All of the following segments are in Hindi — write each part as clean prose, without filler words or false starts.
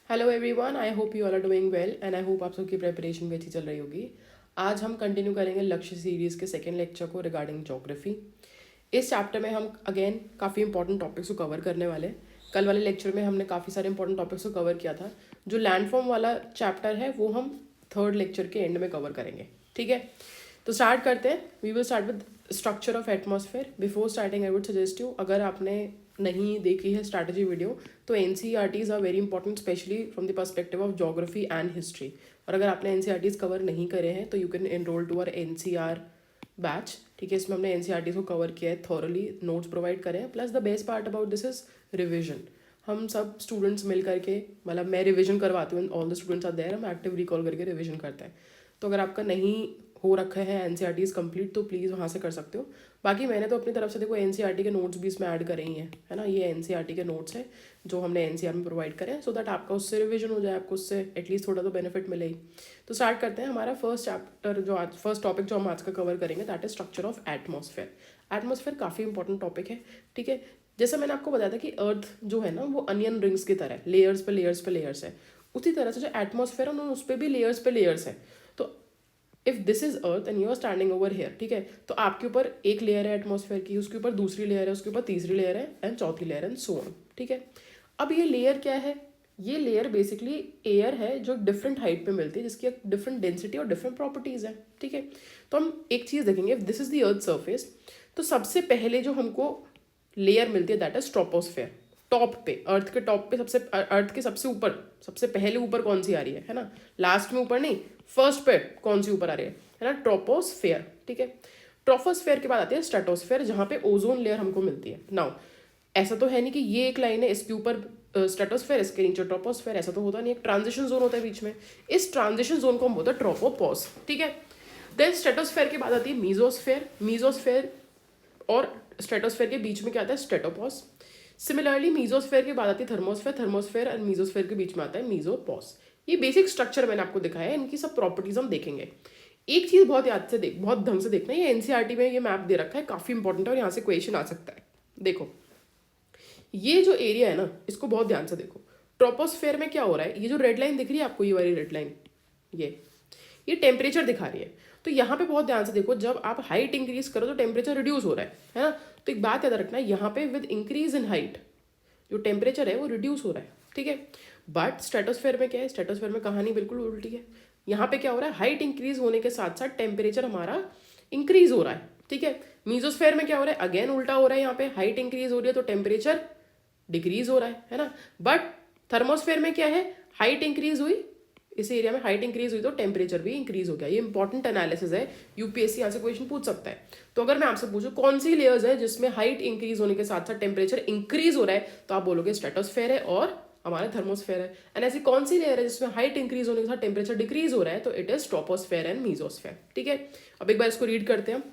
Hello everyone, I hope you all are doing well and I hope आप सबकी प्रिपरेशन भी अच्छी चल रही होगी। आज हम कंटिन्यू करेंगे लक्ष्य सीरीज़ के सेकेंड लेक्चर को रिगार्डिंग ज्योग्राफी। इस चैप्टर में हम अगेन काफ़ी इंपॉर्टेंट टॉपिक्स को कवर करने वाले हैं। कल वाले लेक्चर में हमने काफ़ी सारे इंपॉर्टेंट टॉपिक्स को कवर किया था। जो लैंडफॉर्म वाला चैप्टर है वो हम थर्ड लेक्चर के एंड में कवर करेंगे, ठीक है। तो स्टार्ट करते हैं। We will start with structure of atmosphere. Before starting I would suggest you, अगर आपने नहीं देखी है स्ट्रैटेजी वीडियो, तो NCERTs are very important, especially from the perspective of geography and history. और अगर आपने NCERTs कवर नहीं करे हैं तो you can enroll to our NCR batch, ठीक है। इसमें हमने NCERTs को कवर किया है थॉरली, नोट्स प्रोवाइड करें हैं। Plus the best part about this is revision. हम सब स्टूडेंट्स मिल करके, मतलब मैं रिविजन करवाती हूँ, all the students are there, हम एक्टिव रिकॉल करके रिविजन करते हैं। तो अगर आपका नहीं हो रखा है NCERTs कंप्लीट तो प्लीज़ वहाँ से कर सकते हो। बाकी मैंने तो अपनी तरफ से देखो NCERT के नोट्स भी इसमें ऐड करे ही हैं, है ना। ये NCERT के नोट्स हैं जो हमने NCR में प्रोवाइड करें हैं, सो दैट आपका उससे रिविजन हो जाए, आपको उससे एटलीस्ट थोड़ा तो बेनिफिट मिले ही। तो स्टार्ट करते हैं। हमारा फर्स्ट चैप्टर जो आज फर्स्ट टॉपिक जो हम आज का कवर करेंगे that is structure of atmosphere. Atmosphere काफ़ी इंपॉर्टेंट टॉपिक है, ठीक है। जैसे मैंने आपको बताया था कि अर्थ जो है ना वो अनियन रिंग्स की तरह लेयर्स पे लेयर्स पे लेयर्स है, उसी तरह से जो एटमॉस्फेयर है उस पर भी लेयर्स पे लेयर्स है। तो if this is earth and you are standing over here, ठीक है, तो आपके ऊपर एक लेयर है एटमॉस्फेयर की, उसके ऊपर दूसरी लेयर है, उसके ऊपर तीसरी लेयर है एंड चौथी लेयर एंड सो ऑन, ठीक है। अब ये लेयर क्या है? ये लेयर बेसिकली एयर है जो डिफरेंट हाइट पे मिलती है, जिसकी एक डिफरेंट डेंसिटी और डिफरेंट प्रॉपर्टीज है, ठीक है। तो हम एक चीज़ देखेंगे, if this is the earth surface, तो सबसे पहले जो हमको लेयर मिलती है दैट इज ट्रोपोस्फेयर। टॉप पे, अर्थ के टॉप पे, सबसे अर्थ के सबसे ऊपर, सबसे पहले ऊपर कौन सी आ रही है ना, लास्ट में ऊपर नहीं, फर्स्ट पे कौन सी ऊपर आ रही है ना, ट्रोपोस्फेयर, ठीक है। ट्रोपोस्फेयर के बाद आती है स्ट्रेटोस्फेयर, जहाँ पे ओजोन लेयर हमको मिलती है। नाउ ऐसा तो है नहीं कि ये एक लाइन है, इसके ऊपर स्ट्रेटोस्फेयर, इसके नीचे ट्रोपोस्फेयर, ऐसा तो होता नहीं, एक ट्रांजिशन जोन होता है बीच में। इस ट्रांजिशन जोन को हम बोलते हैं ट्रोपोपॉज, ठीक है। देन स्ट्रेटोस्फेयर के बाद आती है मीजोस्फेयर। मीजोस्फेयर और स्ट्रेटोस्फेयर के बीच में क्या आता है? स्ट्रेटोपॉज। सिमिलरली मीजोस्फेयर के बाद आती है थर्मोस्फेयर। थर्मोस्फेयर और मीजोस्फेयर के बीच में आता है मीजोपॉज। ये बेसिक स्ट्रक्चर मैंने आपको दिखाया है, इनकी सब प्रॉपर्टीज हम देखेंगे। एक चीज बहुत याद से देख, बहुत ढंग से देखना, ये NCERT में ये मैप दे रखा है, काफी इंपॉर्टेंट है और यहाँ से क्वेश्चन आ सकता है। देखो ये जो एरिया है ना, इसको बहुत ध्यान से देखो। ट्रोपोस्फेयर में क्या हो रहा है? ये जो रेड लाइन दिख रही है आपको, ये वाली रेड लाइन, ये टेम्परेचर दिखा रही है। तो यहाँ पे बहुत ध्यान से देखो, जब आप हाइट इंक्रीज करो तो टेम्परेचर रिड्यूस हो रहा है ना। तो एक बात याद रखना है, यहाँ पे विद इंक्रीज इन हाइट जो टेम्परेचर है वो रिड्यूस हो रहा है, ठीक है। बट स्ट्रेटोस्फेयर में क्या है? स्ट्रेटोस्फेयर में कहानी बिल्कुल उल्टी है। यहाँ पे क्या हो रहा है? हाइट इंक्रीज होने के साथ साथ टेम्परेचर हमारा इंक्रीज हो रहा है, ठीक है। मीजोस्फेयर में क्या हो रहा है? अगेन उल्टा हो रहा है, यहाँ पे हाइट इंक्रीज हो रही है तो टेम्परेचर डिक्रीज हो रहा है ना। बट थर्मोस्फेयर में क्या है? हाइट इंक्रीज हुई, इस एरिया में हाइट इंक्रीज हुई तो टेम्परेचर भी इंक्रीज हो गया। ये इंपॉर्टेंट एनालिसिस है, UPSC यहाँ से क्वेश्चन पूछ सकता है। तो अगर मैं आपसे पूछूं कौन सी लेयर्स है जिसमें हाइट इंक्रीज होने के साथ साथ टेम्परेचर इंक्रीज हो रहा है, तो आप बोलोगे स्ट्रेटोस्फेयर है और हमारा थर्मोस्फेयर है। एंड ऐसी कौन सी लेयर है जिसमें हाइट इंक्रीज होने के साथ टेम्परेचर डिक्रीज हो रहा है, तो it is troposphere and mesosphere, ठीक है। अब एक बार इसको रीड करते हैं हम।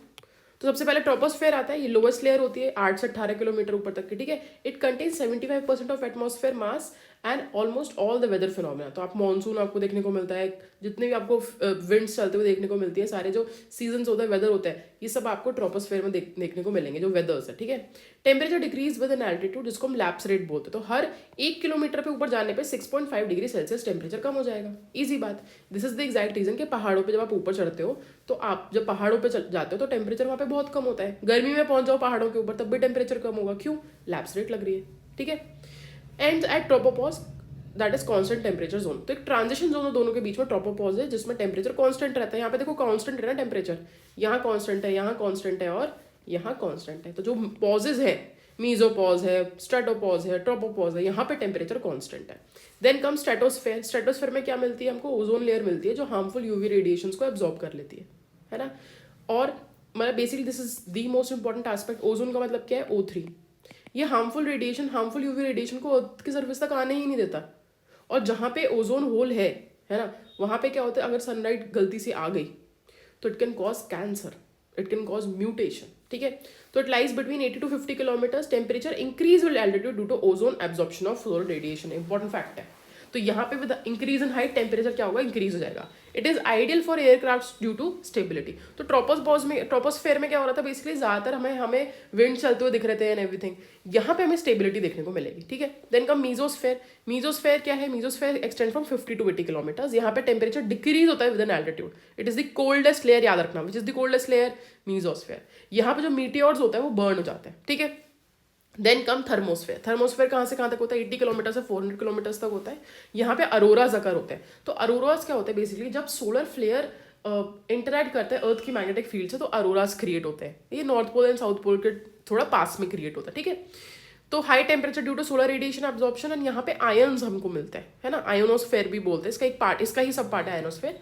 तो सबसे पहले ट्रोपोस्फेयर आता है, ये लोवेस्ट लेयर होती है 8 से 18 किलोमीटर ऊपर तक की, ठीक है। It contains 75% of atmosphere mass and almost all the weather phenomena. तो आप मॉनसून आपको देखने को मिलता है, जितने भी आपको विंड्स चलते हुए देखने को मिलती है, सारे जो सीजन्स होते हैं, वेदर होता है, ये सब आपको ट्रोपोस्फेयर में देखने को मिलेंगे, जो वेदर्स है, ठीक है। Temperature decrease with an altitude, जिसको हम लैप्स रेट बोलते हैं। तो हर 1 किलोमीटर पे ऊपर जाने पे 6.5 डिग्री सेल्सियस टेम्परेचर कम हो जाएगा। ईजी बात। This is the exact reason कि पहाड़ों पे जब आप ऊपर चढ़ते हो, तो आप जब पहाड़ों पे जाते हो तो टेम्परेचर वहाँ पे बहुत कम होता है। गर्मी में पहुंच जाओ पहाड़ों के ऊपर, तब भी टेम्परेचर कम होगा। क्यों? लैप्स रेट लग रही है, ठीक है। And at tropopause that is constant temperature zone. तो एक ट्रांजिशन जोन है दोनों के बीच में, ट्रोपोपॉज है, जिसमें टेम्परेचर कांस्टेंट रहता है। यहाँ पे देखो कांस्टेंट है ना टेम्परेचर, यहाँ कांस्टेंट है, यहाँ कांस्टेंट है और यहाँ कांस्टेंट है। तो जो पॉजेज है, मीजोपॉज है, स्ट्रेटोपॉज है, ट्रोपोपॉज है, यहाँ पे टेम्परेचर कांस्टेंट है। Then come stratosphere. स्ट्रेटोस्फेयर में क्या मिलती है हमको? ओजोन लेयर मिलती है, जो हार्मफुल UV रेडिएशंस को एब्जॉर्ब कर लेती है ना। और मतलब basically this is the most important aspect. Ozone का मतलब क्या है? O3। ये harmful radiation, harmful UV radiation को अर्थ की सर्फेस तक आने ही नहीं देता। और जहाँ पे ओजोन होल है ना, वहाँ पे क्या होता है? अगर सनलाइट गलती से आ गई तो it can cause cancer, it can cause mutation, ठीक है। तो it lies between 80 to 50 kilometres. Temperature increase with altitude due to ozone absorption of solar radiation. Important fact है। तो यहाँ पे with increase in height temperature क्या होगा, इंक्रीज हो जाएगा. It is ideal for aircraft due to stability. तो ट्रोपोस्फेयर में क्या हो रहा था, बेसिकली ज्यादातर हमें विंड चलते हुए दिख रहे थे एंड एवरीथिंग. यहाँ पे हमें स्टेबिलिटी देखने को मिलेगी. ठीक है. देन कम मीजोस्फेयर. मीजोस्फेयर क्या है, mesosphere extend from 50 to 80 kilometres. यहाँ पे टेम्परेचर डिक्रीज होता है with an altitude. It is the coldest layer, याद रखना, which is the coldest layer, mesosphere. यहाँ पे जो मीटियोर्स होता है वो बर्न हो जाते हैं. ठीक है. देन कम थर्मोस्फेयर. थर्मोस्फेयर कहाँ से कहाँ तक होता है, 80 किलोमीटर से 400 किलोमीटर्स तक होता है. यहाँ पे अरोराज अकर होते हैं. तो अरोराज क्या होते हैं, बेसिकली जब सोलर फ्लेयर इंटरैक्ट करते हैं अर्थ की मैग्नेटिक फील्ड से तो अरोराज क्रिएट होते हैं. ये north pole and south pole के थोड़ा पास में क्रिएट होता है. ठीक है. तो high temperature due to solar radiation absorption and यहाँ पे आयन्स हमको मिलते हैं, है ना. आयोनोस्फेयर भी बोलते हैं, इसका एक पार्ट, इसका ही सब पार्ट है आयोनोस्फेयर.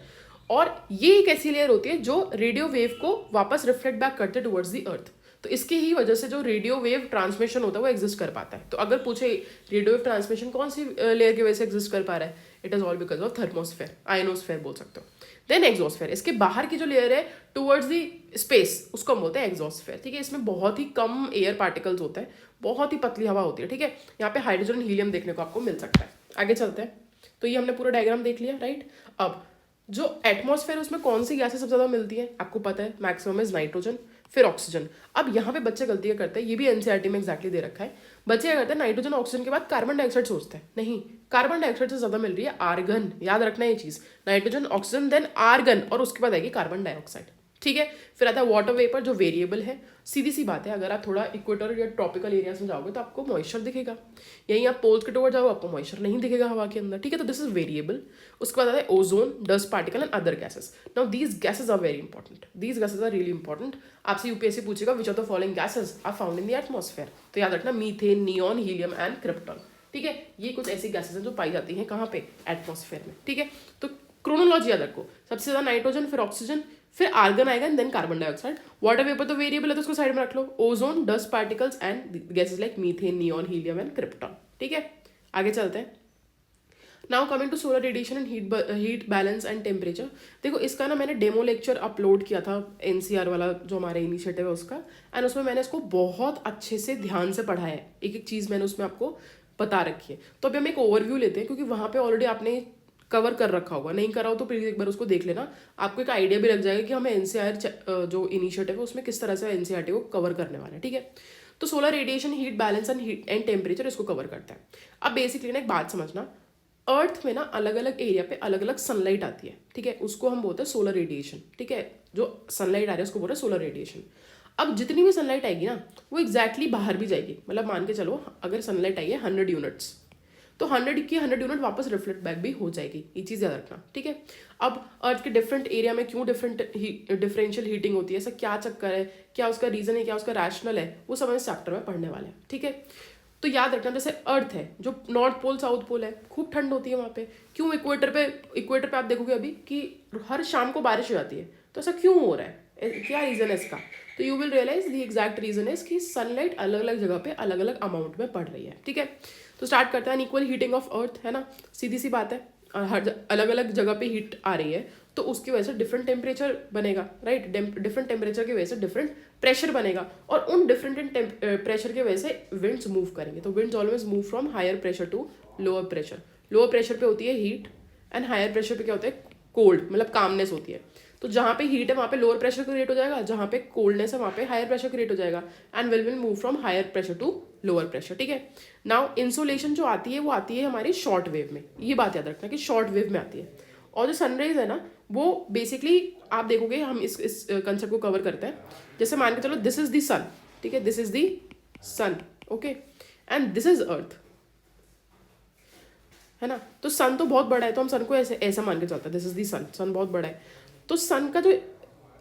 और ये एक ऐसी लेयर होती है जो रेडियो वेव को वापस रिफ्लेक्ट बैक करते हैं टुवर्ड्स द अर्थ. तो इसकी ही वजह से जो रेडियो वेव ट्रांसमिशन होता है वो एग्जिस्ट कर पाता है. तो अगर पूछे रेडियो वेव ट्रांसमिशन कौन सी लेयर की वजह से एग्जिस्ट कर पा रहा है, it is all because of thermosphere, ionosphere बोल सकते हो. Then exosphere. इसके बाहर की जो लेयर है टुवर्ड्स दी स्पेस, उसको हम बोलते हैं एग्जॉस्फेयर. ठीक है. इसमें बहुत ही कम एयर पार्टिकल्स होते हैं, बहुत ही पतली हवा होती है. ठीक है. यहाँ पे हाइड्रोजन हीलियम देखने को आपको मिल सकता है. आगे चलते हैं. तो ये हमने पूरा डायग्राम देख लिया, राइट. अब जो एटमॉस्फेयर उसमें कौन सी गैसें सबसे ज्यादा मिलती है, आपको पता है, मैक्सिमम इज नाइट्रोजन, फिर ऑक्सीजन. अब यहाँ पे बच्चे गलतियां करते हैं, ये भी एनसीईआरटी में एक्जैक्टली दे रखा है. बच्चे क्या करते हैं, नाइट्रोजन ऑक्सीजन के बाद कार्बन डाइऑक्साइड सोचते हैं. नहीं, कार्बन डाइऑक्साइड से ज्यादा मिल रही है आर्गन. याद रखना ये चीज, नाइट्रोजन ऑक्सीजन देन आर्गन और उसके बाद आएगी कार्बन डाइऑक्साइड. ठीक है. फिर आता है वाटर वेपर जो वेरिएबल है. सीधी सी बात है, अगर आप थोड़ा इक्वेटर या ट्रॉपिकल एरियाज में जाओगे तो आपको मॉइस्चर दिखेगा. यहीं आप पोल्स के टुवर्ड जाओगे आपको मॉइस्चर नहीं दिखेगा हवा के अंदर. ठीक है. तो दिस इज वेरिएबल. उसके बाद आता है ozone, dust particle and other gases. Now these gases are very important. These gases are really important. आपसे यूपीएससी पूछेगा which of the following gases are found in the atmosphere. तो याद रखना methane, neon, helium and krypton. ठीक है. ये कुछ ऐसी गैसेस हैं जो पाई जाती हैं कहाँ पे, एटमॉस्फेयर में. ठीक है. तो क्रोनोलॉजी याद रखो, सबसे ज्यादा नाइट्रोजन, फिर ऑक्सीजन, फिर आर्गन आएगा and then carbon dioxide. Water vapour तो वेरिएबल है तो उसको साइड में रख लो. Ozone, dust particles and gases like methane, neon, helium and krypton. ठीक है. आगे चलते हैं. Now coming to solar radiation and heat balance and temperature. देखो इसका ना मैंने डेमो लेक्चर अपलोड किया था एनसीआर वाला जो हमारा इनिशिएटिव है उसका, एंड उसमें मैंने इसको बहुत अच्छे से ध्यान से पढ़ा है. एक एक चीज़ मैंने उसमें आपको बता रखी है. तो अभी हम एक ओवरव्यू लेते हैं क्योंकि वहाँ पे ऑलरेडी आपने कवर कर रखा होगा. नहीं करा हो तो प्लीज एक बार उसको देख लेना, आपको एक आइडिया भी लग जाएगा कि हमें एनसीआर जो इनिशिएटिव है उसमें किस तरह से एनसीईआरटी को कवर करने वाले हैं. ठीक है. तो solar radiation, heat balance and temperature इसको कवर करता है. अब बेसिकली ना एक बात समझना, अर्थ में ना अलग अलग एरिया पे अलग अलग सनलाइट आती है. ठीक है. उसको हम बोलते हैं सोलर रेडिएशन. ठीक है. जो सनलाइट आ रही है उसको बोलते हैं सोलर रेडिएशन. अब जितनी भी सनलाइट आएगी ना वो एग्जैक्टली बाहर भी जाएगी. मतलब मान के चलो अगर सनलाइट आई है 100 यूनिट्स, तो 100 की 100 यूनिट वापस रिफ्लेक्ट बैक भी हो जाएगी. ये चीज़ याद रखना. ठीक है. अब अर्थ के डिफरेंट एरिया में क्यों डिफरेंशियल हीटिंग होती है, ऐसा क्या चक्कर है, क्या उसका रीजन है, क्या उसका रैशनल है, वो सब इस चैप्टर में पढ़ने वाले हैं. ठीक है. तो याद रखना, जैसे अर्थ है जो नॉर्थ पोल साउथ पोल है, खूब ठंड होती है वहाँ पे. क्यों इक्वेटर पे आप देखोगे अभी कि हर शाम को बारिश हो जाती है. तो ऐसा क्यों हो रहा है, क्या रीज़न है इसका. तो you will realise the exact reason is कि सनलाइट अलग अलग जगह पे अलग अलग अमाउंट में पड़ रही है. ठीक है. तो स्टार्ट करते हैं. अनइक्वल हीटिंग ऑफ अर्थ, है ना, सीधी सी बात है. हर अलग अलग जगह पे हीट आ रही है तो उसकी वजह से डिफरेंट टेम्परेचर बनेगा. राइट. डिफरेंट टेम्परेचर की वजह से डिफरेंट प्रेशर बनेगा और उन डिफरेंट प्रेशर की वजह से विंड्स मूव करेंगे. तो winds always move from higher pressure to lower pressure. Lower pressure पे होती है हीट एंड हायर प्रेशर पे क्या होता है, कोल्ड, मतलब कामनेस होती है. तो जहाँ पे हीट है वहाँ पे लोअर प्रेशर क्रिएट हो जाएगा, जहाँ पे कोल्डनेस है वहाँ पे हायर प्रेशर क्रिएट हो जाएगा and will move from higher pressure to lower pressure. ठीक है. नाउ इंसोलेशन जो आती है वो आती है हमारी शॉर्ट वेव में. ये बात याद रखना कि शॉर्ट वेव में आती है. और जो सनराइज है ना वो बेसिकली आप देखोगे, हम इस कंसेप्ट को कवर करते हैं. जैसे मान के चलो दिस इज द सन. ठीक है. This is the sun. Okay. And this is earth, है ना. तो सन तो बहुत बड़ा है तो हम सन को ऐसा मान के चलते हैं. दिस इज द सन. सन बहुत बड़ा है तो सन का जो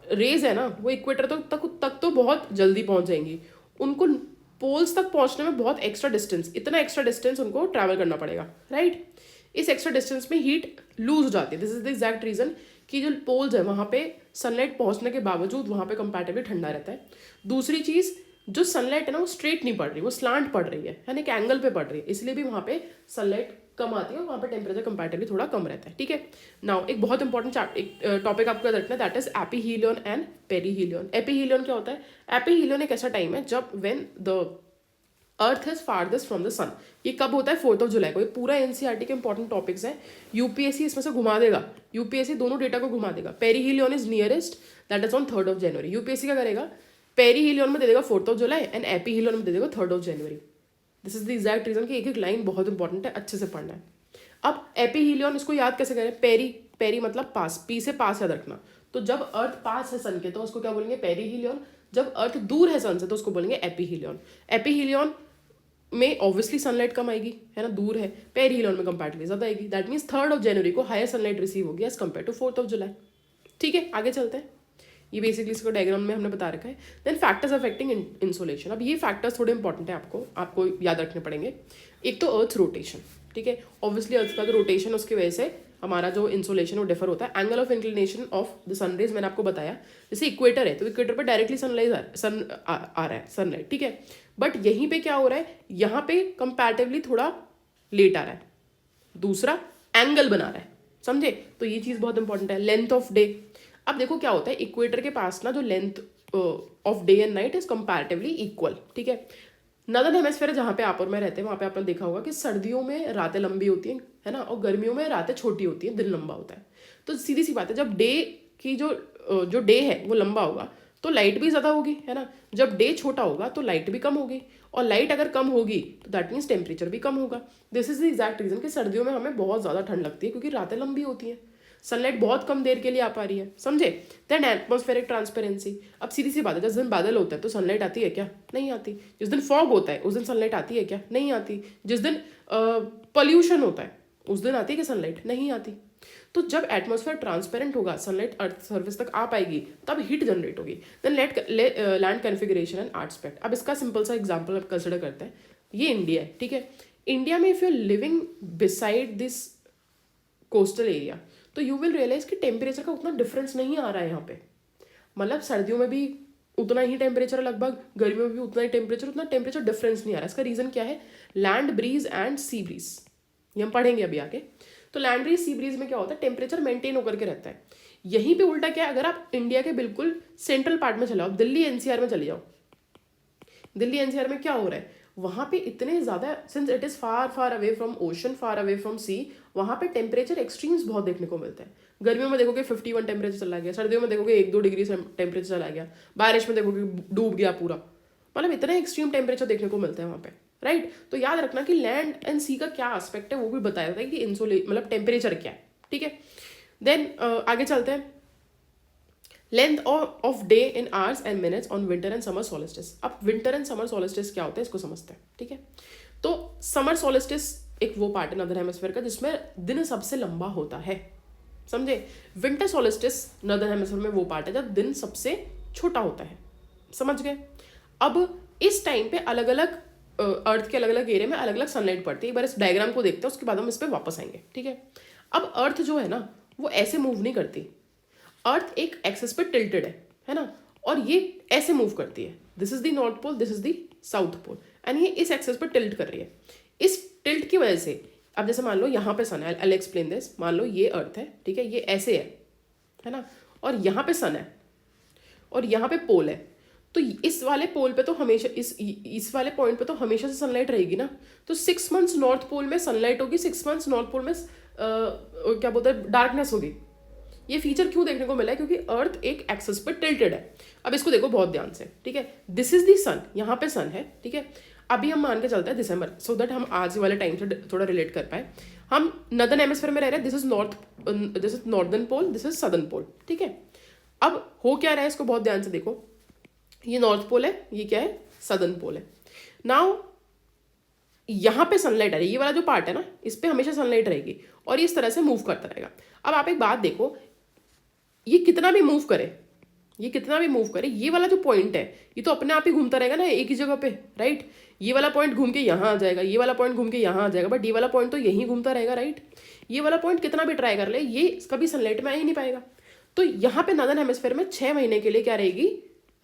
रेज है ना वो इक्वेटर तक तो बहुत जल्दी पहुंच जाएंगी. उनको पोल्स तक पहुंचने में बहुत एक्स्ट्रा डिस्टेंस, इतना एक्स्ट्रा डिस्टेंस उनको ट्रैवल करना पड़ेगा. राइट. इस एक्स्ट्रा डिस्टेंस में हीट लूज हो जाती है. This is the exact reason कि जो पोल्स है वहाँ पे सनलाइट पहुंचने के बावजूद वहाँ पे कंपैरेटिवली ठंडा रहता है. दूसरी चीज़, जो सनलाइट है ना वो स्ट्रेट नहीं पड़ रही, वो स्लांट पड़ रही है, यानी कि एंगल पे पड़ रही है, इसलिए भी वहाँ पे सनलाइट कम आती है और वहाँ पे टेम्परेचर कंपैरेटिवली थोड़ा कम रहता है. ठीक है. नाउ एक बहुत इंपॉर्टेंट टॉपिक आपको याद रखना है, that is aphelion and perihelion. Aphelion क्या होता है, एपीहीलियन एक ऐसा टाइम है जब when the earth is farthest from the sun. ये कब होता है? 4 जुलाई को। ये पूरा एनसीईआरटी के इंपॉर्टेंट टॉपिक्स हैं। यूपीएससी इसमें से घुमा देगा, यूपीएससी दोनों डेटा को घुमा देगा। Perihelion is nearest, that is on 3 January. UPSC क्या करेगा? पेरीहिलियन में दे देगा 4 जुलाई एंड एपीहिलियन में दे देगा 3 जनवरी। This is the exact reason कि एक एक लाइन बहुत इंपॉर्टेंट है, अच्छे से पढ़ना है। अब एपीहिलियन, इसको याद कैसे करें? पेरी मतलब पास, पी से पास याद रखना। तो जब अर्थ पास है सन के तो उसको क्या बोलेंगे? पेरीहिलियन। जब अर्थ दूर है सन से तो उसको बोलेंगे एपीहिलियन। एपीहिलियन में ऑब्वियसली सनलाइट कम आएगी, है ना, दूर है। पेरीहिलियन में कंपैरेटिवली ज्यादा आएगी। दैट मीन्स 3 जनवरी को हायर सनलाइट रिसीव होगी एज कम्पेयर टू 4 जुलाई। ठीक है, आगे चलते हैं। ये बेसिकली इसको डायग्राम में हमने बता रखा है। Then factors affecting insolation. अब ये फैक्टर्स थोड़े इंपॉर्टेंट है, आपको याद रखने पड़ेंगे। एक तो अर्थ रोटेशन, ठीक है, ऑब्वियसली अर्थ का रोटेशन, उसकी वजह से हमारा जो इंसोलेशन वो डिफर होता है। Angle of inclination of the sun rays मैंने आपको बताया। जैसे इक्वेटर है तो इक्वेटर पर डायरेक्टली सन आ रहा है, सनलाइट, ठीक है। बट यहीं पे क्या हो रहा है? यहाँ पे कंपैरेटिवली थोड़ा लेट आ रहा है, दूसरा एंगल बना रहा है, समझे? तो ये चीज़ बहुत इंपॉर्टेंट है। Length of day. अब देखो क्या होता है, इक्वेटर के पास ना जो length of day and night is comparatively equal, ठीक है। नदर्न हेमिस्फीयर जहाँ पे आप और मैं रहते हैं वहाँ पे आपने देखा होगा कि सर्दियों में रातें लंबी होती हैं, है ना, और गर्मियों में रातें छोटी होती हैं, दिन लंबा होता है। तो सीधी सी बात है, जब डे की जो डे है वो लंबा होगा तो लाइट भी ज़्यादा होगी, है ना। जब डे छोटा होगा तो लाइट भी कम होगी, और लाइट अगर कम होगी तो दैट मीन्स टेम्परेचर भी कम होगा। This is the exact reason कि सर्दियों में हमें बहुत ज़्यादा ठंड लगती है, क्योंकि रातें लंबी होती हैं, सनलाइट बहुत कम देर के लिए आ पा रही है, समझे। Then atmospheric transparency. अब सीधी सी बात है, जिस दिन बादल होता है तो सनलाइट आती है क्या? नहीं आती। जिस दिन फॉग होता है उस दिन सनलाइट आती है क्या? नहीं आती। जिस दिन पॉल्यूशन होता है उस दिन आती है कि सनलाइट? नहीं आती। तो जब एटमॉस्फेयर ट्रांसपेरेंट होगा, सनलाइट अर्थ सर्फेस तक आ पाएगी, तब हीट जनरेट होगी। Then land configuration and aspect. अब इसका सिंपल सा एग्जांपल अब कंसिडर करते हैं। ये इंडिया है, ठीक है। इंडिया में if you are living beside this coastal area तो यू विल रियलाइज कि टेम्परेचर का उतना डिफरेंस नहीं आ रहा है यहाँ पे। मतलब सर्दियों में भी उतना ही टेम्परेचर, लगभग गर्मियों में भी उतना ही टेम्परेचर, उतना टेम्परेचर डिफरेंस नहीं आ रहा है। इसका रीज़न क्या है? Land breeze and sea breeze. ये हम पढ़ेंगे अभी आगे। तो लैंड ब्रीज सी ब्रीज में क्या होता है? टेम्परेचर मेंटेन होकर के रहता है। यहीं पे उल्टा क्या है? अगर आप इंडिया के बिल्कुल सेंट्रल पार्ट में चले जाओ, दिल्ली एनसीआर में चले जाओ, दिल्ली एनसीआर में क्या हो रहा है? वहाँ पे इतने ज़्यादा, since it is far far away from ocean, far away from sea, वहाँ पे टेम्परेचर एक्सट्रीम्स बहुत देखने को मिलते हैं। गर्मियों में देखोगे 51 टेम्परेचर चला गया, सर्दियों में देखोगे 1-2 डिग्री टेम्परेचर चला गया, बारिश में देखोगे डूब गया पूरा। मतलब इतने एक्सट्रीम टेम्परेचर देखने को मिलते हैं वहाँ पे, राइट। तो याद रखना कि लैंड एंड सी का क्या एस्पेक्ट है वो भी बताया जाता है कि मतलब टेम्परेचर क्या है, ठीक है। देन आगे चलते हैं। Length of day in hours and minutes on winter and summer solstice. अब विंटर एंड समर सोलिस्टिस क्या होता है इसको समझते हैं, ठीक है। तो समर सोलिस्टिस एक वो पार्ट है नॉर्दर्न हेमिस्फीयर का जिसमें दिन सबसे लंबा होता है, समझे। विंटर सोलिस्टिस नॉर्दर्न हेमिस्फीयर में वो पार्ट है जब दिन सबसे छोटा होता है, समझ गए। अब इस टाइम पे अलग अलग अर्थ के अलग अलग एरिया में अलग अलग सनलाइट पड़ती है। एक बार इस डायग्राम को देखते हैं, उसके बाद हम इस पर वापस आएंगे, ठीक है। अब अर्थ जो है ना वो ऐसे मूव नहीं करती। अर्थ एक एक्सिस पे टिल्टेड है ना, और ये ऐसे मूव करती है। This is the north pole, this is the south pole, and ये इस एक्सिस पे टिल्ट कर रही है। इस टिल्ट की वजह से अब जैसे मान लो यहाँ पे सन है, आई एक्सप्लेन दिस। मान लो ये अर्थ है, ठीक है, ये ऐसे है ना, और यहाँ पे सन है और यहाँ पे पोल है। तो इस वाले पोल पे तो हमेशा इस वाले पॉइंट पे तो हमेशा से सनलाइट रहेगी ना। तो 6 मंथ्स नॉर्थ पोल में सनलाइट होगी, 6 मंथ्स नॉर्थ पोल में क्या बोलते हैं, डार्कनेस होगी। ये फीचर क्यों देखने को मिला है? क्योंकि अर्थ एक एक्सिस पर टिल्टेड है। अब इसको देखो बहुत ध्यान से, ठीक है। दिस इज द सन, यहाँ पे सन है, ठीक है। अभी हम मान के चलते हैं दिसंबर, सो दैट हम आज वाले टाइम से थोड़ा रिलेट कर पाए। हम नॉर्दर्न हेमिस्फीयर में रह रहे हैं। This is northern pole, this is southern pole, ठीक है। अब हो क्या रहा है इसको बहुत ध्यान से देखो। ये नॉर्थ पोल है, ये क्या है, सदर्न पोल है। नाउ यहाँ पे सनलाइट आ रही है, ये वाला जो पार्ट है ना, इस पे हमेशा सनलाइट रहेगी और ये इस तरह से मूव करता रहेगा। अब आप एक बात देखो, ये कितना भी मूव करे, ये कितना भी मूव करे, ये वाला जो पॉइंट है ये तो अपने आप ही घूमता रहेगा ना एक ही जगह पे, राइट। ये वाला पॉइंट घूम के यहाँ आ जाएगा, ये वाला पॉइंट घूम के यहाँ आ जाएगा, बट ये वाला पॉइंट तो यहीं घूमता रहेगा, राइट। ये वाला पॉइंट कितना भी ट्राई कर ले, ये कभी सनलाइट में आ ही नहीं पाएगा। तो यहाँ पे नॉर्दर्न हेमिस्फीयर में 6 महीने के लिए क्या रहेगी,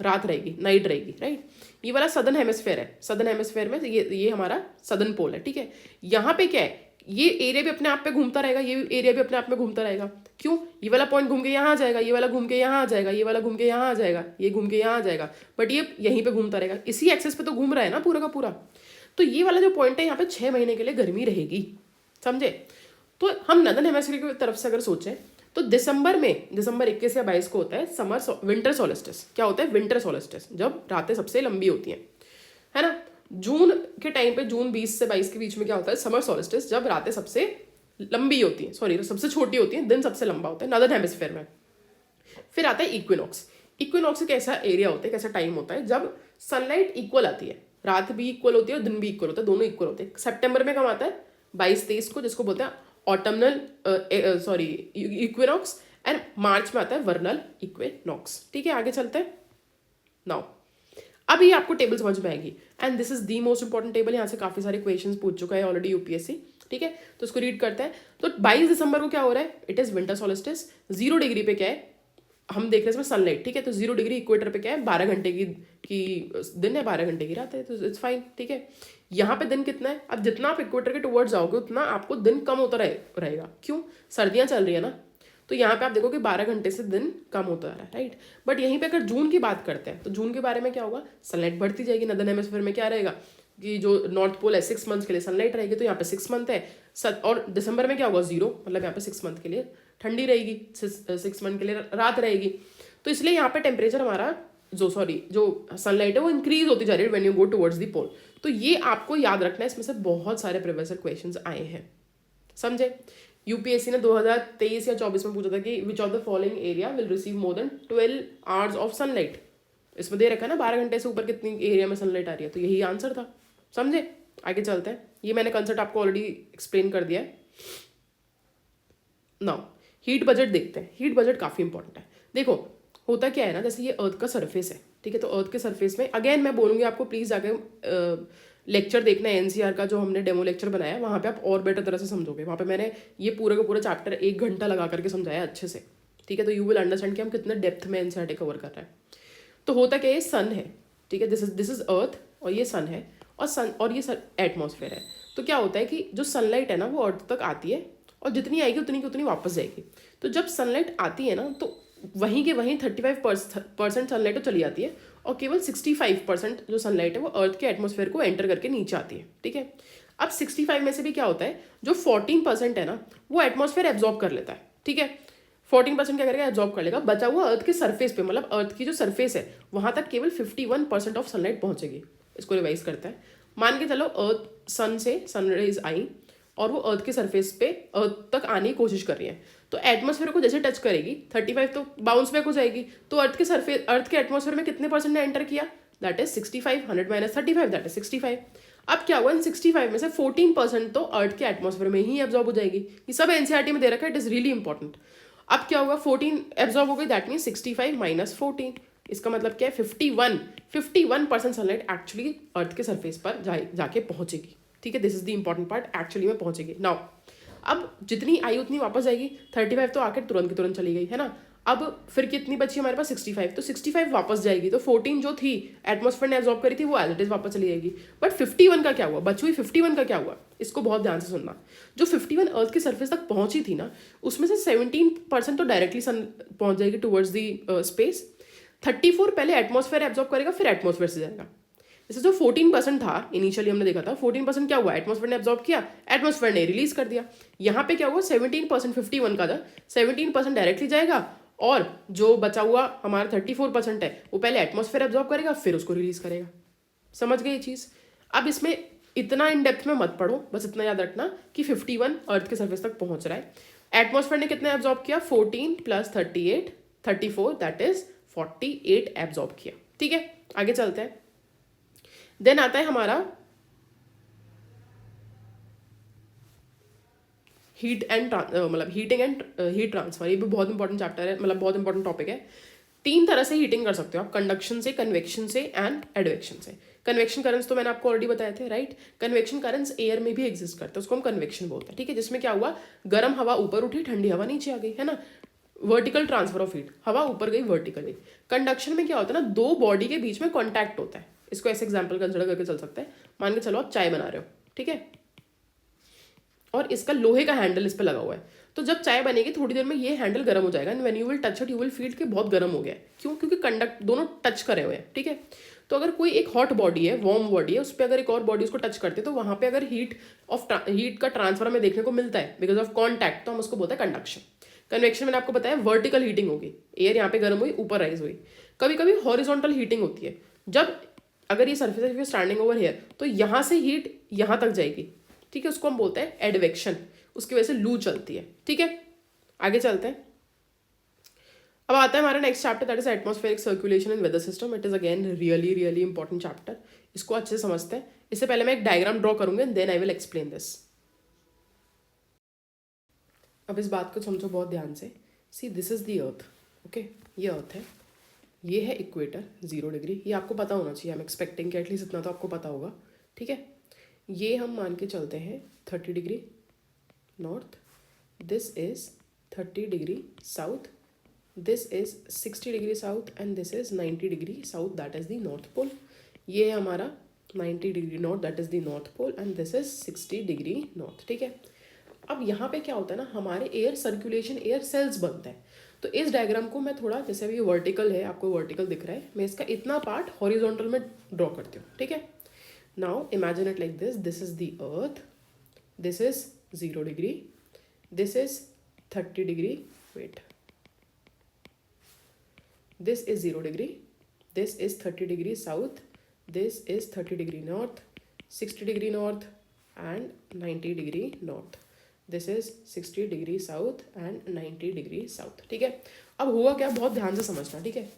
रात रहेगी, नाइट रहेगी, राइट। ये वाला सदर्न हेमिस्फीयर है, सदर्न हेमिस्फीयर में ये हमारा सदर्न पोल है, ठीक है। यहाँ पे क्या है, ये एरिया भी अपने आप पे घूमता रहेगा, ये एरिया भी अपने आप में घूमता रहेगा। क्यों? ये वाला पॉइंट घूम के यहाँ आ जाएगा, ये वाला घूम के यहाँ आ जाएगा, ये वाला घूम के यहाँ आ जाएगा, ये घूम के यहाँ आ जाएगा, बट ये यहीं पे घूमता रहेगा। इसी एक्सेस पे तो घूम रहा है ना पूरा का पूरा। तो ये वाला जो पॉइंट है यहाँ पे 6 महीने के लिए गर्मी रहेगी, समझे। तो हम नॉर्दर्न हेमिस्फीयर की तरफ से अगर सोचें तो दिसंबर 21 या 22 को होता है विंटर सोलिस्टिस। क्या होता है? विंटर सोलिस्टिस, जब रातें सबसे लंबी होती हैं, है ना। जून के टाइम पे, जून 20 से 22 के बीच में क्या होता है? समर सोलिस्टिस, जब रातें सबसे लंबी होती हैं, सॉरी सबसे छोटी होती हैं, दिन सबसे लंबा होता है नॉर्दर्न हेमिस्फीयर में। फिर आता है इक्विनॉक्स। इक्विनॉक्स एक ऐसा एरिया होता है, कैसा टाइम होता है जब सनलाइट इक्वल आती है, रात भी इक्वल होती है और दिन भी इक्वल होता है, दोनों इक्वल होते हैं। सितंबर में कब आता है? 22-23 को, जिसको बोलते हैं ऑटमनल इक्विनॉक्स, एंड मार्च में आता है वर्नल इक्विनॉक्स। ठीक है, आगे चलते हैं। नाउ अभी आपको टेबल समझ में आएगी, and this is the most important table. यहाँ से काफी सारे क्वेश्चंस पूछ चुका है ऑलरेडी यूपीएससी। ठीक है, तो इसको रीड करते हैं। तो 22 दिसंबर को क्या हो रहा है? It is winter solstice. 0 degree पे क्या है? हम देख रहे हैं इसमें सनलाइट। ठीक है, तो 0 डिग्री इक्वेटर पे क्या है? 12 घंटे की दिन है, 12 घंटे की रात है, तो इट्स फाइन। ठीक है, यहाँ पे दिन कितना है? अब जितना आप इक्वेटर के टुवर्ड्स जाओगे उतना आपको दिन कम होता रहेगा। क्यों? सर्दियाँ चल रही है ना, तो यहाँ पे आप देखो कि 12 घंटे से दिन कम होता रहा है, राइट। बट यहीं पे अगर जून की बात करते हैं तो जून के बारे में क्या होगा? सनलाइट बढ़ती जाएगी। नॉर्दर्न हेमिस्फीयर में क्या रहेगा कि जो नॉर्थ पोल है 6 मंथ्स के लिए सनलाइट रहेगी, तो यहाँ पे 6 मंथ है। और दिसंबर में क्या होगा? 0, मतलब यहाँ पे 6 मंथ के लिए ठंडी रहेगी, 6 मंथ के लिए रात रहेगी। तो इसलिए यहाँ पे टेम्परेचर हमारा जो सनलाइट है वो इंक्रीज होती जा रही है when you go towards the pole. तो ये आपको याद रखना है, इसमें से बहुत सारे प्रीवियस क्वेश्चंस आए हैं, समझे। यूपीएससी ने 2023 या 24 में पूछा था कि विच of the following area will receive more than 12 hours of sunlight. इसमें दे रखा है ना 12 घंटे से ऊपर कितनी एरिया में सनलाइट आ रही है, तो यही आंसर था, समझे। आगे चलते हैं। ये मैंने कंसेप्ट आपको ऑलरेडी एक्सप्लेन कर दिया है। नाउ हीट बजट देखते हैं। हीट बजट काफ़ी इंपॉर्टेंट है। देखो होता क्या है ना, जैसे ये अर्थ का सरफेस है, ठीक है, तो अर्थ के सरफेस में अगेन मैं बोलूँगी आपको प्लीज़ जाके लेक्चर देखना है एनसीआर का, जो हमने डेमो लेक्चर बनाया है, वहाँ पे आप और बेटर तरह से समझोगे। वहाँ पे मैंने ये पूरा का पूरा चैप्टर 1 घंटा लगा करके समझाया अच्छे से, ठीक है। तो यू विल अंडरस्टैंड कि हम कितने डेप्थ में एनसीआर कवर कर रहे हैं। तो होता क्या है, ये सन है, ठीक है, दिस इज अर्थ, और ये सन है, और ये एटमॉस्फेयर है। तो क्या होता है कि जो सनलाइट है ना वो अर्थ तक आती है, और जितनी आएगी उतनी की उतनी वापस जाएगी। तो जब सनलाइट आती है ना तो वहीं के वहीं 35% सनलाइट तो चली जाती है, और केवल 65% जो सनलाइट है वो अर्थ के एटमॉस्फेयर को एंटर करके नीचे आती है, ठीक है। अब 65 में से भी क्या होता है, जो 14% है ना वो एटमॉस्फेयर एब्जॉर्ब कर लेता है, ठीक है। 14% क्या करेगा? एब्जॉर्ब कर लेगा। बचा हुआ अर्थ के सरफेस पे, मतलब अर्थ की जो सरफेस है वहां तक केवल 51% ऑफ सनलाइट पहुंचेगी। इसको रिवाइज करते हैं। मान के चलो अर्थ सन से सनरेज आई और वो अर्थ के सरफेस पे अर्थ तक आने की कोशिश कर रही है, तो एटमॉस्फेयर को जैसे टच करेगी 35 तो बाउंस बैक हो जाएगी। तो अर्थ के एटमॉस्फेयर में कितने परसेंट ने एंटर किया? That is 65, 100 minus 35, that is 65। अब क्या हुआ, इन 65 में से 14% तो अर्थ के एटमॉस्फेयर में ही एब्जॉर्ब हो जाएगी। ये सब एनसीईआरटी में दे रखा है, इट इज रियली इंपॉर्टेंट। अब क्या होगा, 14 एब्जॉर्ब हो गई, दैट मीन 65 माइनस 14, इसका मतलब क्या है 51% सनलाइट एक्चुअली अर्थ के सरफेस पर जाके पहुंचेगी, ठीक है। This is the important part, actually में पहुंचेगी। नाउ अब जितनी आई उतनी वापस जाएगी। 35 तो आकर तुरंत की तुरंत चली गई, है ना। अब फिर कितनी बची हमारे पास? 65, तो 65 वापस जाएगी। तो 14 जो थी एटमॉस्फेयर ने एब्जॉर्ब करी थी वो एज इट इज वापस चली जाएगी। बट 51 का क्या हुआ? बची हुई 51 का क्या हुआ? इसको बहुत ध्यान से सुनना। जो 51 अर्थ की सरफेस तक पहुंची थी ना, उसमें से 17% तो डायरेक्टली सन पहुंच जाएगी टुवर्ड्स द स्पेस। 34 पहले एटमॉस्फेयर एब्जॉर्ब करेगा, फिर एटमॉस्फेयर से जाएगा। जैसे जो 14% था इनिशियली हमने देखा था, 14% क्या हुआ? एटमॉस्फेयर ने एब्जॉर्ब किया, एटमॉस्फेयर ने रिलीज कर दिया। यहाँ पे क्या हुआ? 17% 51 का था, 17% डायरेक्टली जाएगा, और जो बचा हुआ हमारा 34% है वो पहले एटमॉस्फेयर एब्जॉर्ब करेगा, फिर उसको रिलीज करेगा। समझ गए ये चीज़? अब इसमें इतना इन डेप्थ में मत पढ़ो, बस इतना याद रखना कि 51 अर्थ के सरफेस तक पहुंच रहा है। एटमॉस्फेयर ने कितना एब्जॉर्ब किया? 14 + 38 34, दैट इज 48 एब्जॉर्ब किया, ठीक है। आगे चलते हैं। देन आता है हमारा हीट एंड मतलब हीटिंग एंड हीट ट्रांसफर। ये भी बहुत इंपॉर्टेंट चैप्टर है, मतलब बहुत इंपॉर्टेंट टॉपिक है। 3 तरह से हीटिंग कर सकते हो आप, कंडक्शन से, कन्वेक्शन से एंड एडवेक्शन से। कन्वेक्शन करंट्स तो मैंने आपको ऑलरेडी बताए थे, राइट। कन्वेक्शन करंट्स एयर में भी एग्जिस्ट करते हैं, उसको हम कन्वेक्शन बोलते हैं, ठीक है। जिसमें क्या हुआ, गर्म हवा ऊपर उठी, ठंडी हवा नीचे आ गई, है ना। वर्टिकल ट्रांसफर ऑफ हीट, हवा ऊपर गई वर्टिकली। कंडक्शन में क्या होता है ना, 2 बॉडी के बीच में कॉन्टैक्ट होता है। इसको ऐसे एग्जाम्पल कंसिडर करके चल सकते हैं। मान के चलो आप चाय बना रहे हो, ठीक है, और इसका लोहे का हैंडल इस पर लगा हुआ है। तो जब चाय बनेगी थोड़ी देर में ये हैंडल गर्म हो जाएगा, and when you will touch it you will feel कि बहुत गर्म हो गया है। क्यों? क्योंकि दोनों टच करे हुए हैं, ठीक है। तो अगर कोई एक हॉट बॉडी है, वार्म बॉडी है, उस पर अगर एक और बॉडी उसको टच करते हैं तो वहाँ पे अगर हीट का ट्रांसफर हमें देखने को मिलता है बिकॉज ऑफ कॉन्टैक्ट, तो हम उसको बोलते हैं कंडक्शन। कन्वेक्शन मैंने आपको बताया वर्टिकल हीटिंग होगी, एयर यहाँ पे गर्म हुई, ऊपर राइज हुई। कभी कभी हॉरिजॉन्टल हीटिंग होती है, जब अगर ये सर्फेस है स्टैंडिंग ओवर हेयर तो यहाँ से हीट यहाँ तक जाएगी, ठीक है, उसको हम बोलते हैं एडवेक्शन, उसकी वजह से लू चलती है, ठीक है। आगे चलते हैं। अब आता है हमारा next chapter, that is atmospheric circulation in weather system. It is again really really important chapter, इसको अच्छे से समझते हैं। इससे पहले मैं एक डायग्राम ड्रॉ करूंगा and then I will explain this. अब इस बात को समझो बहुत ध्यान से। See this is the earth, okay, ये अर्थ है, ये है इक्वेटर 0 डिग्री, ये आपको पता होना चाहिए, आई एम एक्सपेक्टिंग कि एटलीस्ट इतना तो आपको पता होगा, ठीक है। ये हम मान के चलते हैं 30 degree north, this is 30 degree south, this is 60 degree south and this is 90 degree south, that is the north pole. ये है हमारा 90 degree north, that is the north pole and this is 60 degree north, ठीक है। अब यहाँ पे क्या होता है ना, हमारे एयर सर्कुलेशन, एयर सेल्स बनते हैं। तो इस डायग्राम को मैं थोड़ा, जैसे अभी ये वर्टिकल है, आपको वर्टिकल दिख रहा है, मैं इसका इतना पार्ट हॉरिजॉन्टल में ड्रॉ करती हूँ, ठीक है। Now imagine it like this, this is the earth, this is 0 degree, this is 30 degree, wait, this is 0 degree, this is 30 degree south, this is 30 degree north, 60 degree north and 90 degree north, this is 60 degree south and 90 degree south, ठीक है। अब हुआ क्या, बहुत ध्यान से समझना, ठीक है।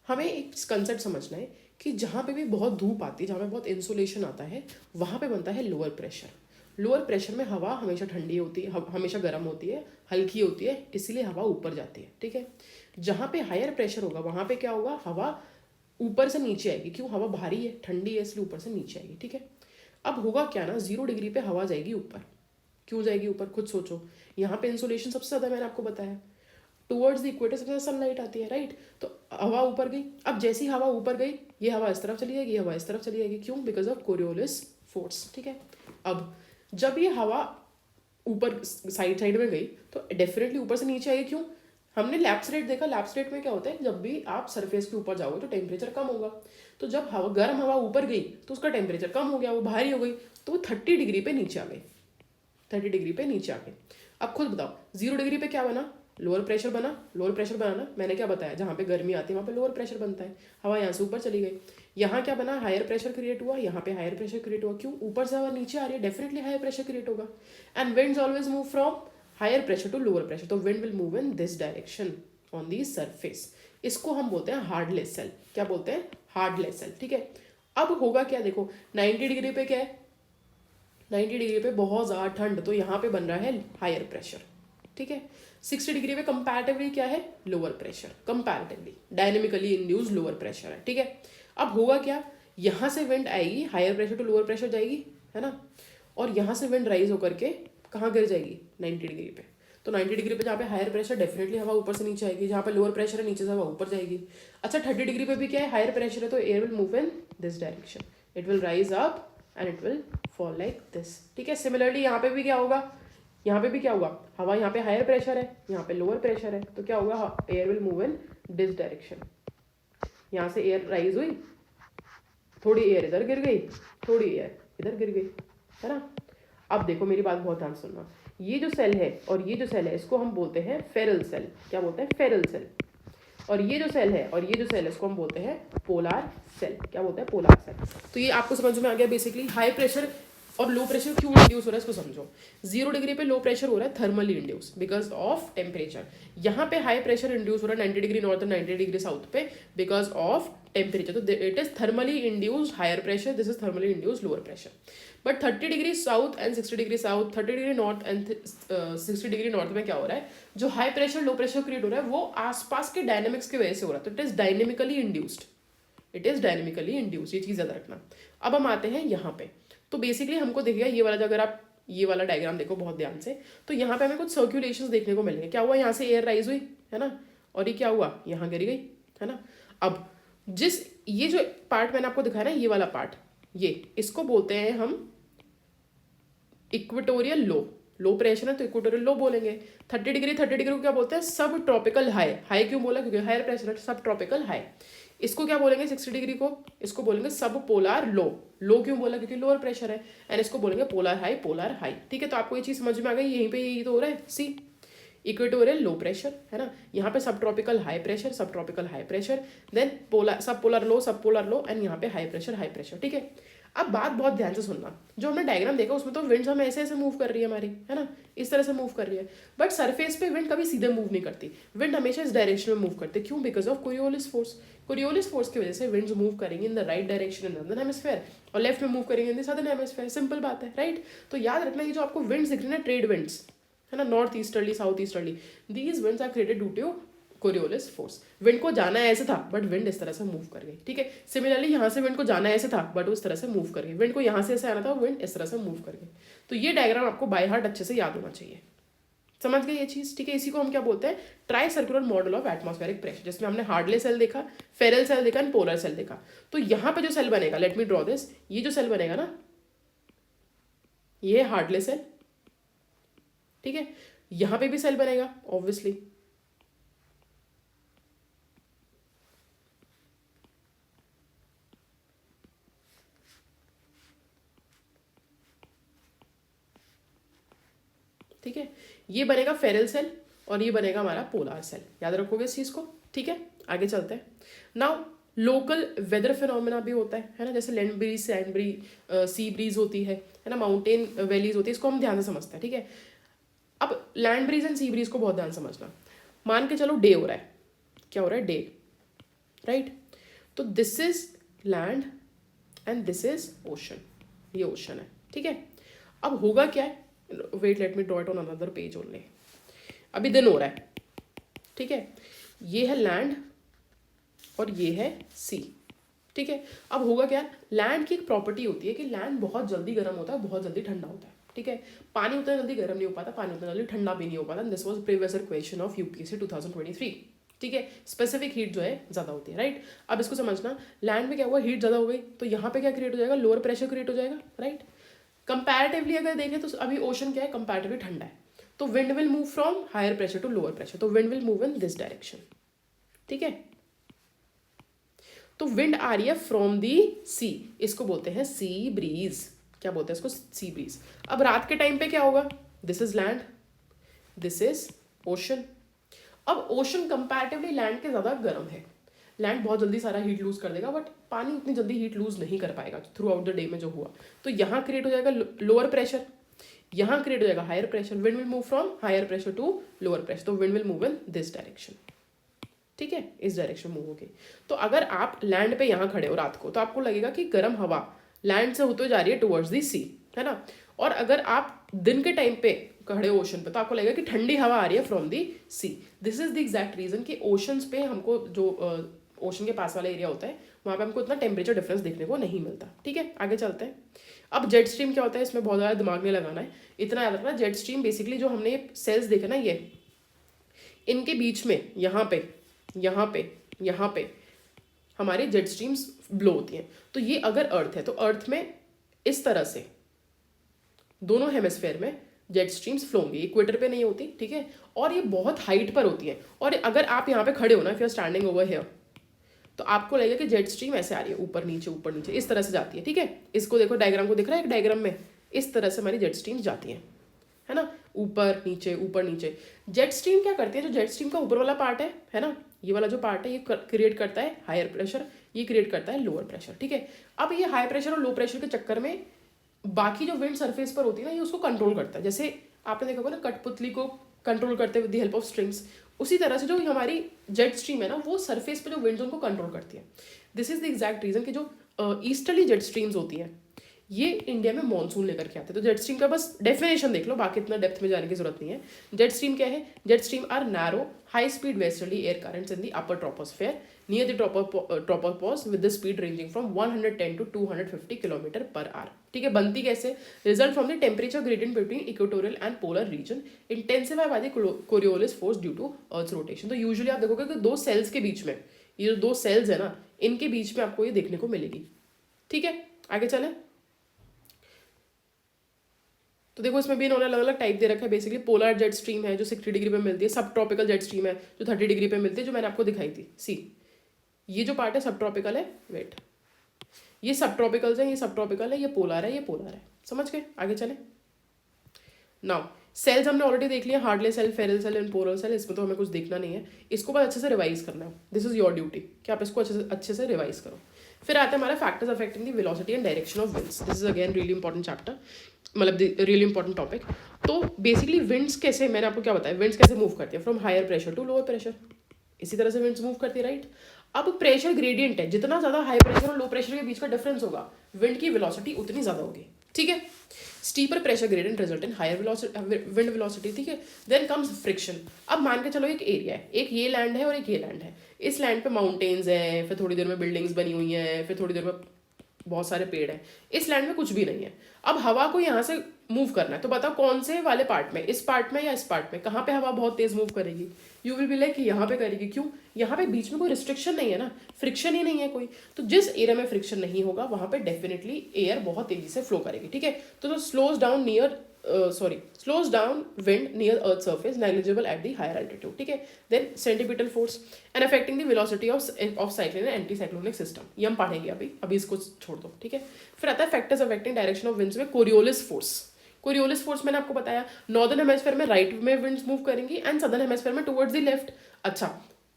हमें एक कंसेप्ट समझना है कि जहाँ पे भी बहुत धूप आती है, जहाँ पे बहुत इंसुलेशन आता है, वहाँ पे बनता है लोअर प्रेशर। लोअर प्रेशर में हवा हमेशा ठंडी होती है, हमेशा गर्म होती है, हल्की होती है, इसलिए हवा ऊपर जाती है, ठीक है। जहाँ पे हायर प्रेशर होगा वहाँ पे क्या होगा, हवा ऊपर से नीचे आएगी, क्यों, हवा भारी है, ठंडी है, इसलिए ऊपर से नीचे आएगी, ठीक है। अब होगा क्या ना, 0 डिग्री पे हवा जाएगी ऊपर, क्यों जाएगी ऊपर, खुद सोचो। यहाँ पे इंसुलेशन सबसे ज़्यादा, मैंने आपको बताया, टुवर्ड्स द इक्वेटर सबसे ज़्यादा सनलाइट आती है, राइट। तो हवा ऊपर गई, अब जैसी हवा ऊपर गई, ये हवा इस तरफ चली जाएगी, ये हवा इस तरफ चली जाएगी, क्यों, बिकॉज ऑफ कोरियोलिस फोर्स, ठीक है। अब जब ये हवा ऊपर साइड में गई तो डेफिनेटली ऊपर से नीचे आएगी, क्यों, हमने लैप्स रेट देखा, लैप्स रेट में क्या होता है, जब भी आप सरफेस के ऊपर जाओगे तो टेम्परेचर कम होगा। तो जब हवा, गर्म हवा ऊपर गई तो उसका टेम्परेचर कम हो गया, वो भारी हो गई, तो वो 30 डिग्री पे नीचे आ गई, 30 डिग्री पे नीचे आ गई। अब खुद बताओ, 0 डिग्री पे क्या बना, लोअर प्रेशर बना। लोअर प्रेशर बनाना मैंने क्या बताया, जहाँ पे गर्मी आती है वहाँ पे लोअर प्रेशर बनता है, हवा यहाँ से ऊपर चली गई। यहाँ क्या बना, हायर प्रेशर क्रिएट हुआ, यहाँ पे हायर प्रेशर क्रिएट हुआ, क्यों, ऊपर से हवा नीचे आ रही है, डेफिनेटली हायर प्रेशर क्रिएट होगा। And winds always move from higher pressure to lower pressure, तो wind will move in this direction on the surface. इसको हम बोलते हैं हार्डलेस सेल, क्या बोलते हैं, हार्डलेस सेल, ठीक है। अब होगा क्या, देखो 90 डिग्री पे क्या है, 90 डिग्री पे बहुत ज़्यादा ठंड, तो यहाँ पे बन रहा है हायर प्रेशर, ठीक है। 60 डिग्री पे कंपैरेटिवली क्या है, lower pressure, comparatively dynamically induced lower pressure है, ठीक है। अब होगा क्या, यहाँ से विंड आएगी, higher pressure to lower pressure जाएगी, है ना, और यहाँ से विंड राइज होकर के कहाँ गिर जाएगी, 90 डिग्री पे। तो 90 डिग्री पे जहाँ पे हायर प्रेशर, डेफिनेटली हवा ऊपर से नीचे आएगी, जहाँ पे लोअर प्रेशर है नीचे से हवा ऊपर जाएगी। अच्छा 30 डिग्री पे भी क्या है, हायर प्रेशर है, तो air will move in this direction, it will rise up and it will fall like this, ठीक है। सिमिलरली यहाँ पे भी क्या होगा, यहाँ पे भी क्या होगा, हवा यहाँ पे हायर प्रेशर है, यहाँ पे लोअर प्रेशर है, तो क्या होगा, air will move in this direction. यहाँ से एयर राइज हुई, थोड़ी एयर इधर गिर गई, थोड़ी एयर इधर गिर गई, है ना। अब देखो मेरी बात बहुत ध्यान सुनना, ये जो सेल है और ये जो सेल है, इसको हम बोलते हैं फेरल सेल, क्या बोलते हैं, फेरल सेल। और ये जो सेल है और ये जो सेल है, इसको हम बोलते हैं पोलर सेल, क्या बोलते हैं, पोलर सेल। तो ये आपको समझ में आ गया, बेसिकली हाई प्रेशर और लो प्रेशर क्यों इंड्यूस हो रहा है, इसको समझो। 0 डिग्री पे लो प्रेशर हो रहा है, thermally induce because of temperature. यहाँ पे हाई प्रेशर इंड्यूस हो रहा है 90 डिग्री नॉर्थ और 90 डिग्री साउथ पे बिकॉज ऑफ टेम्परेचर, तो it is thermally induced higher pressure, this is thermally induced lower pressure. But 30 degree south and 60 degree south, 30 degree north and 60 degree north में क्या हो रहा है, जो high pressure low pressure create हो रहा है वो आसपास के डायनेमिक्स की वजह से हो रहा है, तो it is dynamically induced, it is dynamically induced, ये चीज़ याद रखना। अब हम आते हैं यहाँ पे, तो बेसिकली हमको देखिएगा ये वाला, अगर आप ये वाला डायग्राम देखो बहुत ध्यान से, तो यहाँ पे हमें कुछ सर्कुलेशंस देखने को मिलेंगे। क्या हुआ, यहाँ से एयर राइज हुई, है ना, और ये क्या हुआ, यहाँ गिर गई, है ना। अब ये जो पार्ट मैंने आपको दिखाया ना, ये वाला पार्ट, ये इसको बोलते हैं हम इक्वेटोरियल लो। लो प्रेशर है तो इक्वेटोरियल लो बोलेंगे। 30 डिग्री को क्या बोलते हैं, सब ट्रॉपिकल हाई। हाई क्यों बोला, क्योंकि हायर प्रेशर है, सब ट्रॉपिकल हाई। इसको क्या बोलेंगे 60 डिग्री को, इसको बोलेंगे सब पोलर लो। लो क्यों बोला, क्योंकि लोअर प्रेशर है। एंड इसको बोलेंगे पोलर हाई, पोलर हाई। ठीक है, तो आपको ये चीज़ समझ में आ गई, यहीं पे यही तो हो रहा है। सी इक्वेटोरियल लो प्रेशर है ना, यहाँ पे subtropical high pressure, subtropical high pressure, then polar subpolar low, subpolar low, and यहाँ पे हाई प्रेशर। ठीक है, अब बात बहुत ध्यान से सुनना, जो हमने डायग्राम देखा उसमें तो विंड्स हमें ऐसे ऐसे मूव कर रही है हमारी, है ना, इस तरह से मूव कर रही है, बट सरफेस पे विंड कभी सीधे मूव नहीं करती, विंड हमेशा इस डायरेक्शन में मूव करती है। क्यों? Because of Coriolis force. Coriolis force की वजह से विंड्स मूव करेंगे in the right direction in northern hemisphere, और लेफ्ट में मूव करेंगे in the southern hemisphere. Simple बात है, राइट। तो याद रखना, ये जो आपको विंड्स दिख रही है ना, ट्रेड विंड्स है ना, north easterly, south easterly, these winds are created due to Coriolis force. Wind को जाना ऐसे था बट विंड इस तरह से मूव कर गई। ठीक है, सिमिलरली यहाँ से विंड को जाना ऐसे था बट उस तरह से मूव कर गई। विंड को यहाँ से ऐसे आना था, विंड इस तरह से मूव कर गई। तो ये डायग्राम आपको बाय हार्ट अच्छे से याद होना चाहिए। समझ गए ये चीज? ठीक है, इसी को हम क्या बोलते हैं, try circular model of atmospheric pressure, जिसमें हमने हार्डले सेल देखा, फेरल सेल देखा एंड पोलर सेल देखा। तो यहाँ पे जो सेल बनेगा, लेट मी ड्रॉ दिस, ये जो सेल बनेगा ना, ये हार्डले सेल। ठीक है, यहाँ पे भी सेल बनेगा ऑब्वियसली, ठीक है, ये बनेगा फेरल सेल और ये बनेगा हमारा पोलार सेल। याद रखोगे इस चीज़ को। ठीक है, आगे चलते हैं। नाउ लोकल वेदर फिनोमेना भी होता है ना, जैसे land breeze, sand breeze, sea breeze होती है ना, माउंटेन वैलीज होती है, इसको हम ध्यान से समझते हैं। ठीक है, अब land breeze and sea breeze को बहुत ध्यान समझना। मान के चलो डे हो रहा है, क्या हो रहा है, डे, राइट। तो this is land and this is ocean, ये ओशन है। ठीक है, अब होगा क्या है, wait let me draw it on another page only. अभी दिन हो रहा है, ठीक है, ये है लैंड और ये है सी। ठीक है, अब होगा क्या, लैंड की एक प्रॉपर्टी होती है कि लैंड बहुत जल्दी गर्म होता है, बहुत जल्दी ठंडा होता है। ठीक है, पानी उतना जल्दी गर्म नहीं हो पाता, पानी उतना जल्दी ठंडा भी नहीं हो पाता। This was previous question of UPSC 2023। ठीक है, स्पेसिफिक हीट जो है ज़्यादा होती है, राइट। अब इसको समझना, लैंड में क्या हुआ, हीट ज़्यादा हो गई, तो यहाँ पे क्या क्रिएट हो जाएगा, लोअर प्रेशर क्रिएट हो जाएगा, राइट। कंपैरेटिवली अगर देखें तो अभी ओशन क्या है, कंपैरेटिवली ठंडा है, तो wind will move from higher pressure to lower pressure, तो wind will move in this direction. ठीक है, तो विंड आ रही है फ्रॉम दी सी, इसको बोलते हैं सी ब्रीज। क्या बोलते हैं इसको, सी ब्रीज। अब रात के टाइम पे क्या होगा, this is land, this is ocean. अब ओशन कंपैरेटिवली लैंड के ज़्यादा गर्म है, लैंड बहुत जल्दी सारा हीट लूज कर देगा, बट पानी उतनी जल्दी हीट लूज नहीं कर पाएगा थ्रू आउट द डे में जो हुआ। तो यहाँ क्रिएट हो जाएगा लोअर प्रेशर, यहाँ क्रिएट हो जाएगा higher pressure, wind will move from higher pressure to lower pressure, तो wind will move in this direction. ठीक है, इस डायरेक्शन मूव होगी। तो अगर आप लैंड पे यहाँ खड़े हो रात को, तो आपको लगेगा कि गर्म हवा लैंड से होते जा रही है टुवर्ड्स दी सी, है ना। और अगर आप दिन के टाइम पे खड़े हो ओशन पे, तो आपको लगेगा कि ठंडी हवा आ रही है from the sea. This is the exact reason कि ओशंस पे हमको जो ओशन के पास वाला एरिया होता है, वहाँ पे हमको इतना टेम्परेचर डिफरेंस देखने को नहीं मिलता। ठीक है, आगे चलते हैं। अब जेट स्ट्रीम क्या होता है, इसमें बहुत ज़्यादा दिमाग नहीं लगाना है, इतना याद रखना, जेट स्ट्रीम बेसिकली जो हमने सेल्स देखे ना, ये इनके बीच में यहाँ पे यहाँ पे यहाँ पे हमारी जेट स्ट्रीम्स ब्लो होती हैं। तो ये अगर अर्थ है, तो अर्थ में इस तरह से दोनों हेमिस्फेयर में जेट स्ट्रीम्स फ्लो होंगी, इक्वेटर पे नहीं होती। ठीक है, और ये बहुत हाइट पर होती है, और अगर आप यहाँ पे खड़े हो ना, if you are standing over here, तो आपको लगेगा कि जेट स्ट्रीम ऐसे आ रही है, ऊपर नीचे इस तरह से जाती है। ठीक है, इसको देखो, डायग्राम को दिख रहा है, एक डायग्राम में इस तरह से हमारी जेट स्ट्रीम्स जाती हैं, है ना, ऊपर नीचे। जेट स्ट्रीम क्या करती है, जो जेट स्ट्रीम का ऊपर वाला पार्ट है ना, ये वाला जो पार्ट है, ये क्रिएट करता है हायर प्रेशर, ये क्रिएट करता है लोअर प्रेशर। ठीक है, अब ये हाई प्रेशर और लो प्रेशर के चक्कर में बाकी जो विंड सरफेस पर होती है ना, ये उसको कंट्रोल करता है। जैसे आपने देखा होगा ना, कठपुतली को कंट्रोल करते हैं with the help of strings, उसी तरह से जो हमारी जेट स्ट्रीम है ना, वो सरफेस पे जो विंड्स उनको कंट्रोल करती है। This is the exact reason कि जो ईस्टर्ली जेट स्ट्रीम्स होती हैं, ये इंडिया में मॉनसून लेकर के आते हैं। तो जेट स्ट्रीम का बस डेफिनेशन देख लो, बाकी इतना डेप्थ में जाने की जरूरत नहीं है। जेट स्ट्रीम क्या है, jet stream are narrow high speed westerly air currents in the upper troposphere near the tropopause with the speed ranging from 110 to 250 kilometre per hour. ठीक है, बनती कैसे, result from the temperature gradient between equatorial and polar region intensify by the Coriolis force due to earth rotation. तो यूजुअली आप देखोगे कि दो सेल्स के बीच में, ये जो दो सेल्स है ना, इनके बीच में आपको ये देखने को मिलेगी। ठीक है, आगे चले। तो देखो, इसमें भी इन्होंने अलग अलग टाइप दे रखा है। बेसिकली पोलर जेट स्ट्रीम है जो 60 डिग्री पे मिलती है, सब ट्रॉपिकल जेट स्ट्रीम है जो 30 डिग्री पे मिलती है, जो मैंने आपको दिखाई थी सी। ये जो पार्ट है सब ट्रॉपिकल है, वेट, ये सब ट्रॉपिकल है, ये सब ट्रॉपिकल है, ये पोलर है, ये पोलर है। समझ गए? आगे चले। नाउ सेल्स हमने ऑलरेडी देख लिया, Hadley cell, Ferrel cell and polar cell, इसमें तो हमें कुछ देखना नहीं है, इसको बस अच्छे से रिवाइज करना है। दिस इज योर ड्यूटी कि आप इसको अच्छे से रिवाइज करो। फिर आता है हमारा factors affecting the velocity and direction of winds. This is again really important chapter, मतलब रियली इंपॉर्टेंट टॉपिक। तो बेसिकली विंड्स कैसे, मैंने आपको क्या बताया, विंड्स कैसे मूव करती है from higher pressure to lower pressure, इसी तरह से विंड्स मूव करती है, राइट। अब प्रेशर ग्रेडियंट है, जितना ज़्यादा हाई प्रेशर और लो प्रेशर के बीच का डिफरेंस होगा, विंड की वेलोसिटी उतनी ज़्यादा होगी, ठीक है। Steeper pressure gradient result in higher wind velocity, ठीक है। Then comes friction. अब मान के चलो एक एरिया है, एक ये लैंड है और एक ये लैंड है। इस लैंड पे माउंटेन्स हैं, फिर थोड़ी देर में बिल्डिंग्स बनी हुई हैं, फिर थोड़ी देर में बहुत सारे पेड़ हैं। इस लैंड में कुछ भी नहीं है। अब हवा को यहाँ से मूव करना है, तो बताओ कौन से वाले पार्ट में, इस पार्ट में या इस पार्ट में, कहाँ पे हवा बहुत तेज मूव करेगी? यू विल बी लाइक कि यहाँ पे करेगी। क्यों? यहाँ पे बीच में कोई रिस्ट्रिक्शन नहीं है ना, फ्रिक्शन ही नहीं है कोई। तो जिस एरिया में फ्रिक्शन नहीं होगा वहाँ पे डेफिनेटली एयर बहुत तेजी से फ्लो करेगी, ठीक है। तो slows down wind near earth surface, negligible at the higher altitude, ठीक है। Then centripetal force and affecting the velocity of cyclone and anti cyclonic system, ये हम पढ़ेंगे अभी इसको छोड़ दो, ठीक है। फिर आता है factors affecting direction of winds में कोरियोलिस फोर्स। कोरियोलिस फोर्स मैंने आपको बताया, नॉर्दर्न हेमिस्फीयर में राइट में विंड्स मूव करेंगी एंड सदर्न हेमिस्फीयर में टुवर्ड्स द लेफ्ट। अच्छा,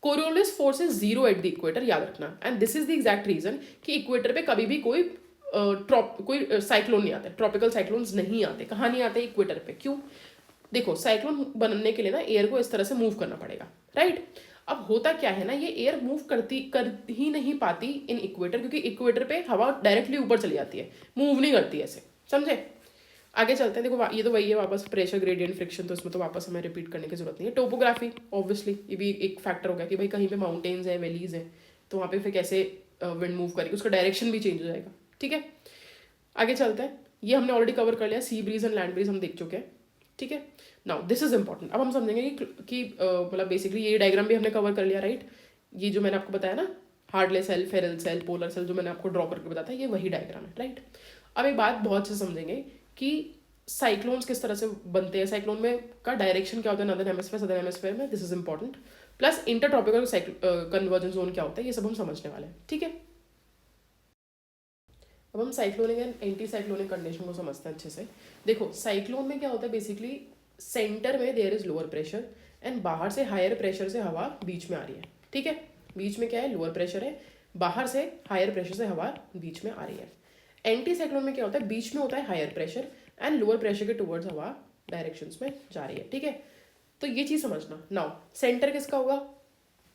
Coriolis force is zero at the equator, याद रखना। And this is the exact reason कि इक्वेटर पे कभी भी कोई साइक्लोन नहीं आता, ट्रॉपिकल साइक्लोन्स नहीं आते। कहाँ नहीं आते? इक्वेटर पे। क्यों? देखो, साइक्लोन बनने के लिए ना एयर को इस तरह से मूव करना पड़ेगा, राइट। अब होता क्या है ना, ये एयर मूव कर ही नहीं पाती इन इक्वेटर, क्योंकि इक्वेटर पे हवा डायरेक्टली ऊपर चली जाती है, मूव नहीं करती ऐसे, समझे। आगे चलते हैं। देखो, ये तो वही है वापस, प्रेशर ग्रेडियंट फ्रिक्शन, तो इसमें तो वापस हमें रिपीट करने की जरूरत नहीं है। टोपोग्राफी, ऑब्वियसली ये भी एक फैक्टर हो गया कि भाई कहीं पे माउंटेन्स है, वैलीज है, तो वहाँ पे फिर कैसे विंड मूव करेगी, उसका डायरेक्शन भी चेंज हो जाएगा, ठीक है। आगे चलते हैं। ये हमने ऑलरेडी कवर कर लिया, sea breeze and land breeze हम देख चुके हैं, ठीक है। Now this is important. अब हम समझेंगे कि मतलब बेसिकली ये डायग्राम भी हमने कवर कर लिया, राइट। ये जो मैंने आपको बताया ना, Hadley cell, Ferrel cell, polar cell, जो मैंने आपको ड्रॉ करके बताया था, ये वही डायग्राम है, राइट। अब एक बात बहुत से समझेंगे कि साइक्लोन्स किस तरह से बनते हैं, साइक्लोन में का डायरेक्शन क्या होता है नॉर्दर्न हेमिस्फीयर, सदर्न हेमिस्फीयर में, this is important. Plus intertropical convergence zone क्या होता है, ये सब हम समझने वाले हैं, ठीक है। अब हम cyclonic and anti cyclonic condition को समझते हैं अच्छे से। देखो, साइक्लोन में क्या होता है, बेसिकली सेंटर में there is lower pressure and बाहर से हायर प्रेशर से हवा बीच में आ रही है, ठीक है। बीच में क्या है? लोअर प्रेशर है, बाहर से हायर प्रेशर से हवा बीच में आ रही है। एंटी साइक्लोन में क्या होता है? बीच में होता है higher pressure and lower pressure के टुवर्ड्स हवा डायरेक्शंस में जा रही है, ठीक है। तो ये चीज़ समझना। नाउ सेंटर किसका होगा?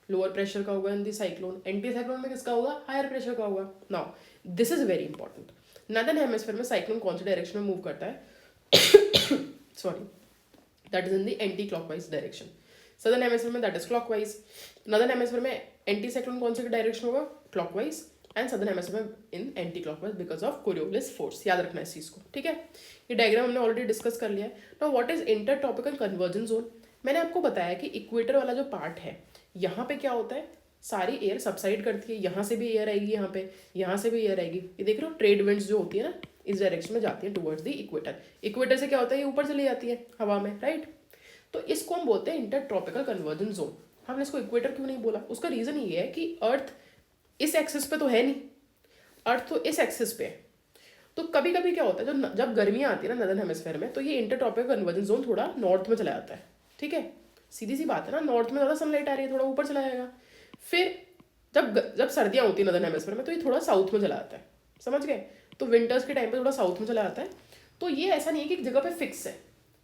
लोअर प्रेशर का होगा in the cyclone. Anticyclone में किसका होगा? हायर प्रेशर का होगा। Now this is very important. Northern hemisphere में साइक्लोन कौन सी डायरेक्शन में मूव करता है? Sorry, that is in the anticlockwise direction. Southern hemisphere में that is clockwise. Northern hemisphere में एंटी साइक्लोन कौन सी डायरेक्शन होगा? क्लॉकवाइज। एंड सदर्न हेमिस्फीयर में in anticlockwise because of Coriolis force. याद रखना इस चीज़ को, ठीक है। ये डायग्राम हमने ऑलरेडी डिस्कस कर लिया है। Now what is intertropical convergence zone? मैंने आपको बताया कि इक्वेटर वाला जो पार्ट है, यहाँ पे क्या होता है, सारी एयर सबसाइड करती है, यहाँ से भी एयर आएगी, यहाँ से भी एयर आएगी। ये देख रहे हो, ट्रेड विंड्स जो होती है ना, इस डायरेक्शन में जाती है टुवर्ड्स द इक्वेटर। इक्वेटर से क्या होता है, ये ऊपर चली जाती है हवा में, राइट। तो इसको हम बोलते हैं इंटरट्रॉपिकल कन्वर्जेंस जोन। हमने इसको इक्वेटर क्यों नहीं बोला? उसका रीजन ये है कि अर्थ इस एक्सिस पे तो है नहीं, अर्थ तो इस एक्सिस पे है। तो कभी कभी क्या होता है, जब गर्मियाँ आती है ना नॉर्दर्न हेमिस्फीयर में, तो ये इंटरट्रॉपिकल कन्वर्जेंस जोन थोड़ा नॉर्थ में चला जाता है, ठीक है। सीधी सी बात है ना, नॉर्थ में ज़्यादा सनलाइट आ रही है, थोड़ा ऊपर चला जाएगा। फिर जब सर्दियाँ होती है नॉर्दर्न हेमिस्फीयर में, तो ये थोड़ा साउथ में चला जाता है, समझ गए। तो विंटर्स के टाइम पे थोड़ा साउथ में चला जाता है। तो ये ऐसा नहीं है कि एक जगह पे फिक्स है,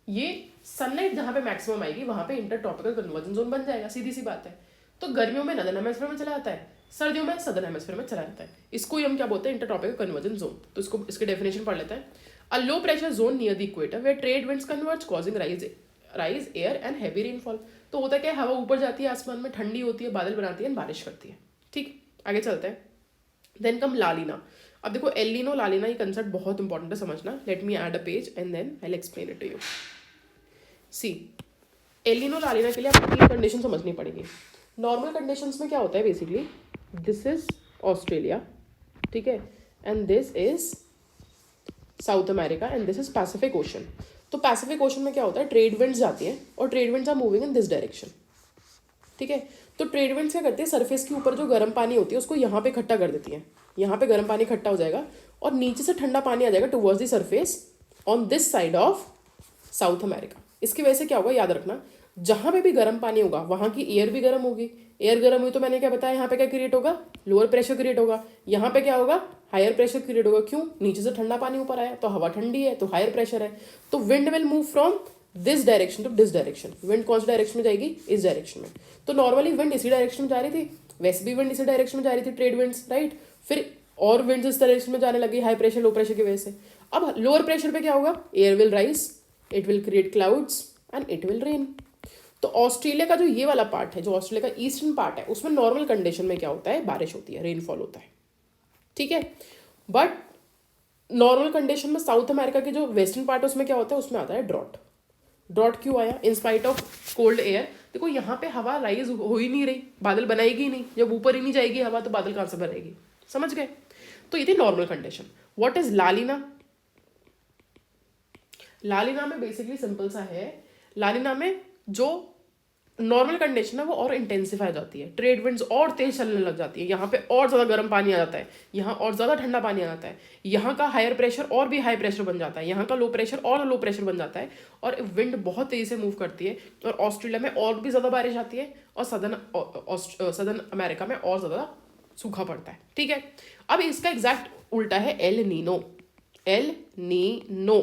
ये सनलाइट जहाँ पे मैक्सिमम आएगी वहाँ पे इंटरट्रॉपिकल कन्वर्जेंस जोन बन जाएगा, सीधी सी बात है। तो गर्मियों में नॉर्दर्न हेमिस्फीयर में चला जाता है, सर्दियों में सदर्न हेमिस्फीयर में चला जाता है। इसको ही हम क्या बोलते हैं? Intertropical convergence zone. तो इसके डेफिनेशन पढ़ लेते हैं। A low pressure zone near the equator where trade winds converge causing rise air and heavy rainfall. तो होता क्या है, हवा ऊपर जाती है, आसमान में ठंडी होती है, बादल बनाती है, बारिश करती है, ठीक। आगे चलते हैं। Then come La Nina. अब देखो, एलिनो लालीना, ये कंसेप्ट बहुत इंपॉर्टेंट है समझना। Let me add a page and then I will explain it to you. See, El Nino La Nina के लिए आपको तीन कंडीशन समझनी पड़ेगी। नॉर्मल कंडीशंस में क्या होता है, बेसिकली दिस इज ऑस्ट्रेलिया, ठीक है, and this is South America and this is Pacific Ocean. तो पैसिफिक ओशन में क्या होता है, ट्रेड विंड्स जाती हैं और trade winds are moving in this direction. ठीक है। तो ट्रेड विंड्स क्या करती है, सरफेस के ऊपर जो गर्म पानी होती है उसको यहाँ पे इकट्ठा कर देती है, यहाँ पे गर्म पानी इकट्ठा हो जाएगा और नीचे से ठंडा पानी आ जाएगा towards the surface on this side of south America. इसकी वजह से क्या होगा, याद रखना, जहां पे भी गर्म पानी होगा वहां की एयर भी गर्म होगी। एयर गर्म हुई तो मैंने क्या बताया, यहाँ पे क्या क्रिएट होगा, लोअर प्रेशर क्रिएट होगा। यहाँ पे क्या होगा, हायर प्रेशर क्रिएट होगा। क्यों, नीचे से ठंडा पानी ऊपर आया तो हवा ठंडी है तो हायर प्रेशर है। तो wind will move from this direction to this direction. Wind कौन सी डायरेक्शन में जाएगी, इस डायरेक्शन में। तो नॉर्मली विंड इसी डायरेक्शन में जा रही थी, वैसे भी विंड इसी डायरेक्शन में जा रही थी, ट्रेड विंड्स, राइट। फिर और विंड्स इस डायरेक्शन में जाने लगी हाई प्रेशर लो प्रेशर की वजह से। अब लोअर प्रेशर पे क्या होगा, air will rise, it will create clouds and it will rain. तो ऑस्ट्रेलिया का जो ये वाला पार्ट है, जो ऑस्ट्रेलिया का ईस्टर्न पार्ट है, उसमें नॉर्मल कंडीशन में क्या होता है, बारिश होती है, रेनफॉल होता है, ठीक है। बट नॉर्मल कंडीशन में साउथ अमेरिका के जो वेस्टर्न पार्ट है उसमें क्या होता है, उसमें आता है ड्रॉट। ड्रॉट क्यों आया, in spite of cold air. देखो यहाँ पे हवा राइज हो ही नहीं रही, बादल बनाएगी ही नहीं, जब ऊपर ही नहीं जाएगी हवा तो बादल कहाँ से भरेगी, समझ गए। तो ये थी normal condition. What is La Niña, La Niña में बेसिकली सिंपल सा है, लालिना में जो नॉर्मल कंडीशन है वो और इंटेंसिफाई हो जाती है, ट्रेड विंड्स और तेज चलने लग जाती है, यहाँ पे और ज़्यादा गर्म पानी आ जाता है, यहाँ और ज़्यादा ठंडा पानी आ जाता है, यहाँ का हायर प्रेशर और भी हाई प्रेशर बन जाता है, यहाँ का लो प्रेशर और लो प्रेशर बन जाता है, और विंड बहुत तेज़ी से मूव करती है, और ऑस्ट्रेलिया में और भी ज़्यादा बारिश आती है, और सदर्न अमेरिका में और ज़्यादा सूखा पड़ता है, ठीक है। अब इसका एग्जैक्ट उल्टा है एल नीनो, एल नीनो,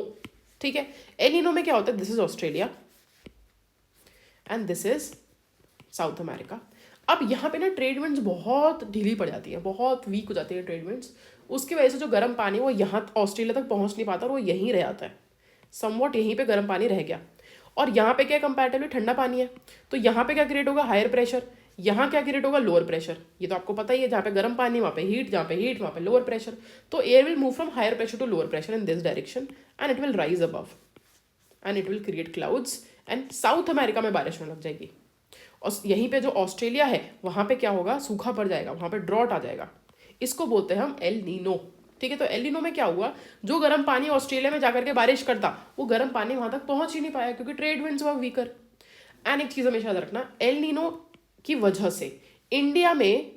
ठीक है। एल नीनो में क्या होता है, this is Australia and this is South America. अब यहाँ पे ना ट्रेड विंड्स बहुत ढीली पड़ जाती है, बहुत वीक हो जाती है ट्रेड विंड्स। उसकी वजह से जो गर्म पानी है वो यहाँ ऑस्ट्रेलिया तक पहुँच नहीं पाता और वो यहीं रह जाता है, समवॉट यहीं पे गर्म पानी रह गया। और यहाँ पे क्या कंपैरेटिवली ठंडा पानी है, तो यहाँ पे क्या क्रिएट होगा, हायर प्रेशर। यहाँ क्या क्रिएट होगा, लोअर प्रेशर। ये तो आपको पता ही है, जहाँ पे गर्म पानी वहाँ पे हीट, जहाँ पे हीट वहाँ पे लोअर प्रेशर। तो air will move from higher pressure to lower pressure in this direction and it will rise above and it will create clouds and South America में बारिश होने लग जाएगी। और यहीं पे जो ऑस्ट्रेलिया है वहाँ पे क्या होगा, सूखा पड़ जाएगा, वहाँ पे ड्रॉट आ जाएगा। इसको बोलते हैं हम एल नीनो, ठीक है। तो एल नीनो में क्या हुआ, जो गर्म पानी ऑस्ट्रेलिया में जाकर के बारिश करता वो गर्म पानी वहाँ तक पहुँच ही नहीं पाया क्योंकि trade winds were weaker. And एक चीज़ हमेशा याद रखना, एल नीनो की वजह से इंडिया में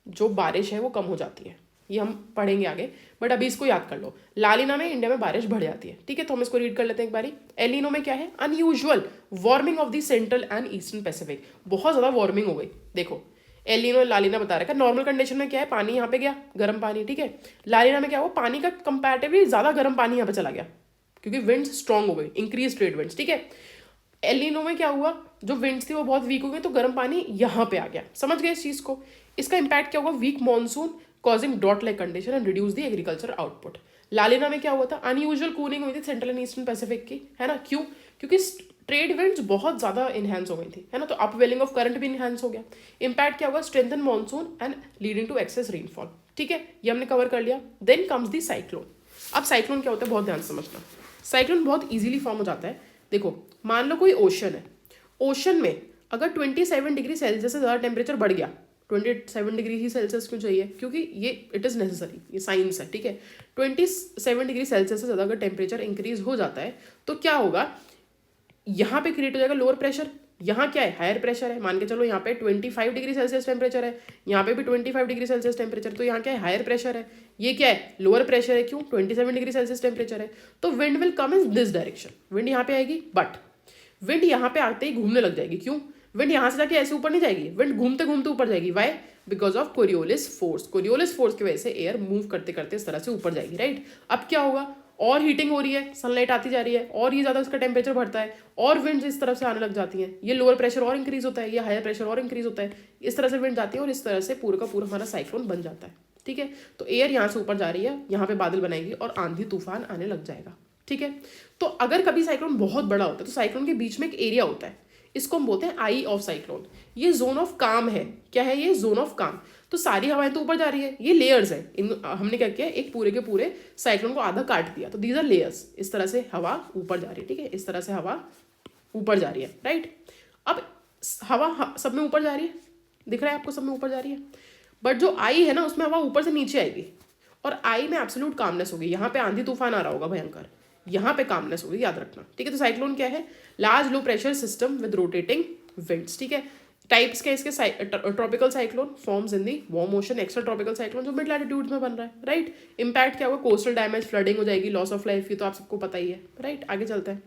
जो बारिश है वो कम हो जाती है, ये हम पढ़ेंगे आगे, बट अभी इसको याद कर लो। लालिना में इंडिया में बारिश बढ़ जाती है, ठीक है। तो हम इसको रीड कर लेते हैं एक बारी। एल नीनो में क्या है, unusual warming of the central and eastern Pacific. बहुत ज़्यादा वार्मिंग हो गई। देखो एल नीनो लालिना बता रखा है, नॉर्मल कंडीशन में क्या है, पानी यहाँ पे गया गर्म पानी, ठीक है। लालिना में क्या हुआ, पानी का कंपैरेटिवली ज़्यादा गर्म पानी यहाँ पे चला गया क्योंकि विंड्स स्ट्रॉन्ग हो गई, इंक्रीज ट्रेड विंड्स, ठीक है। एल नीनो में क्या हुआ, जो विंड्स थी वो बहुत वीक हो गई तो गर्म पानी यहाँ पे आ गया, समझ गए इस चीज़ को। इसका इंपैक्ट क्या होगा, weak monsoon causing drought like condition and reduce the agriculture output. La Nina में क्या हुआ था, अनयूजुअल कूलिंग हुई थी सेंट्रल एंड ईस्टर्न पैसिफिक की, है ना। क्यों, क्योंकि ट्रेड विंड्स बहुत ज़्यादा इनहेंस हो गई थी, है ना। तो अपवेलिंग ऑफ करंट भी इनहेंस हो गया। इंपैक्ट क्या होगा, strengthen monsoon and leading to excess rainfall, ठीक है। ये हमने कवर कर लिया। Then comes the cyclone. अब साइक्लोन क्या होता है, बहुत ध्यान से समझना। साइक्लोन बहुत ईजिली फॉर्म हो जाता है। देखो मान लो कोई ओशन है, ओशन में अगर 27 डिग्री सेल्सियस से ज़्यादा टेम्परेचर बढ़ गया, 27 डिग्री ही सेल्सियस क्यों चाहिए, क्योंकि ये इट इज़ नेसेसरी, ये साइंस है, ठीक है। 27 डिग्री सेल्सियस से ज़्यादा अगर टेम्परेचर इंक्रीज हो जाता है तो क्या होगा, यहाँ पे क्रिएट हो जाएगा लोअर प्रेशर, यहाँ क्या है, हायर प्रेशर है। मान के चलो यहाँ पे 25 डिग्री सेल्सियस टेम्परेचर है, यहाँ पे भी 25 डिग्री सेल्सियस टेम्परेचर, तो यहाँ क्या है, हायर प्रेशर है। ये क्या है, लोअर प्रेशर है। क्यों, 27 डिग्री सेल्सियस टेम्परेचर है। तो wind will come in this direction, wind यहाँ पे आएगी, बट विंड यहाँ पे आते ही घूमने लग जाएगी। क्यों, विंड यहाँ से जाके ऐसे ऊपर नहीं जाएगी, विंड घूमते घूमते ऊपर जाएगी। Why, because of Coriolis force. Coriolis force की वजह से एयर मूव करते करते इस तरह से ऊपर जाएगी, राइट। अब क्या होगा, और हीटिंग हो रही है, सनलाइट आती जा रही है, और ये ज़्यादा उसका टेम्परेचर बढ़ता है, और विंड्स इस तरफ से आने लग जाती हैं। ये लोअर प्रेशर और इंक्रीज होता है, ये हायर प्रेशर और इंक्रीज होता है, इस तरह से विंड आती है और इस तरह से पूरा का पूरा हमारा साइक्लोन बन जाता है, ठीक है। तो एयर यहाँ से ऊपर जा रही है, यहाँ पे बादल बनाएगी और आंधी तूफान आने लग जाएगा, ठीक है। तो अगर कभी साइक्लोन बहुत बड़ा होता है तो साइक्लोन के बीच में एक एरिया होता है, इसको हम बोलते हैं आई ऑफ साइक्लोन। ये जोन ऑफ काम है, क्या है ये, जोन ऑफ काम। तो सारी हवाएं तो ऊपर जा रही है, ये लेयर्स है। इन हमने क्या किया, एक पूरे के पूरे साइक्लोन को आधा काट दिया, तो दीज आर लेयर्स। इस तरह से हवा ऊपर जा रही है, ठीक है, इस तरह से हवा ऊपर जा रही है, राइट। अब हवा सब में ऊपर जा रही है, दिख रहा है आपको, सब में ऊपर जा रही है। बट जो आई है ना, उसमें हवा ऊपर से नीचे आएगी और आई में एब्सोल्यूट कामनेस होगी। यहाँ पे आंधी तूफान आ रहा होगा भयंकर, यहाँ पे कामनेस होगी, याद रखना, ठीक है। तो साइक्लोन क्या है, large low pressure system with rotating winds, ठीक है। टाइप्स के इसके tropical cyclone forms in the warm ocean, extra tropical cyclone जो मिड लैटिट्यूड्स में बन रहा है, राइट। इम्पैक्ट क्या होगा, कोस्टल डैमेज, फ्लडिंग हो जाएगी, लॉस ऑफ लाइफ की तो आप सबको पता ही है, राइट। आगे चलते हैं,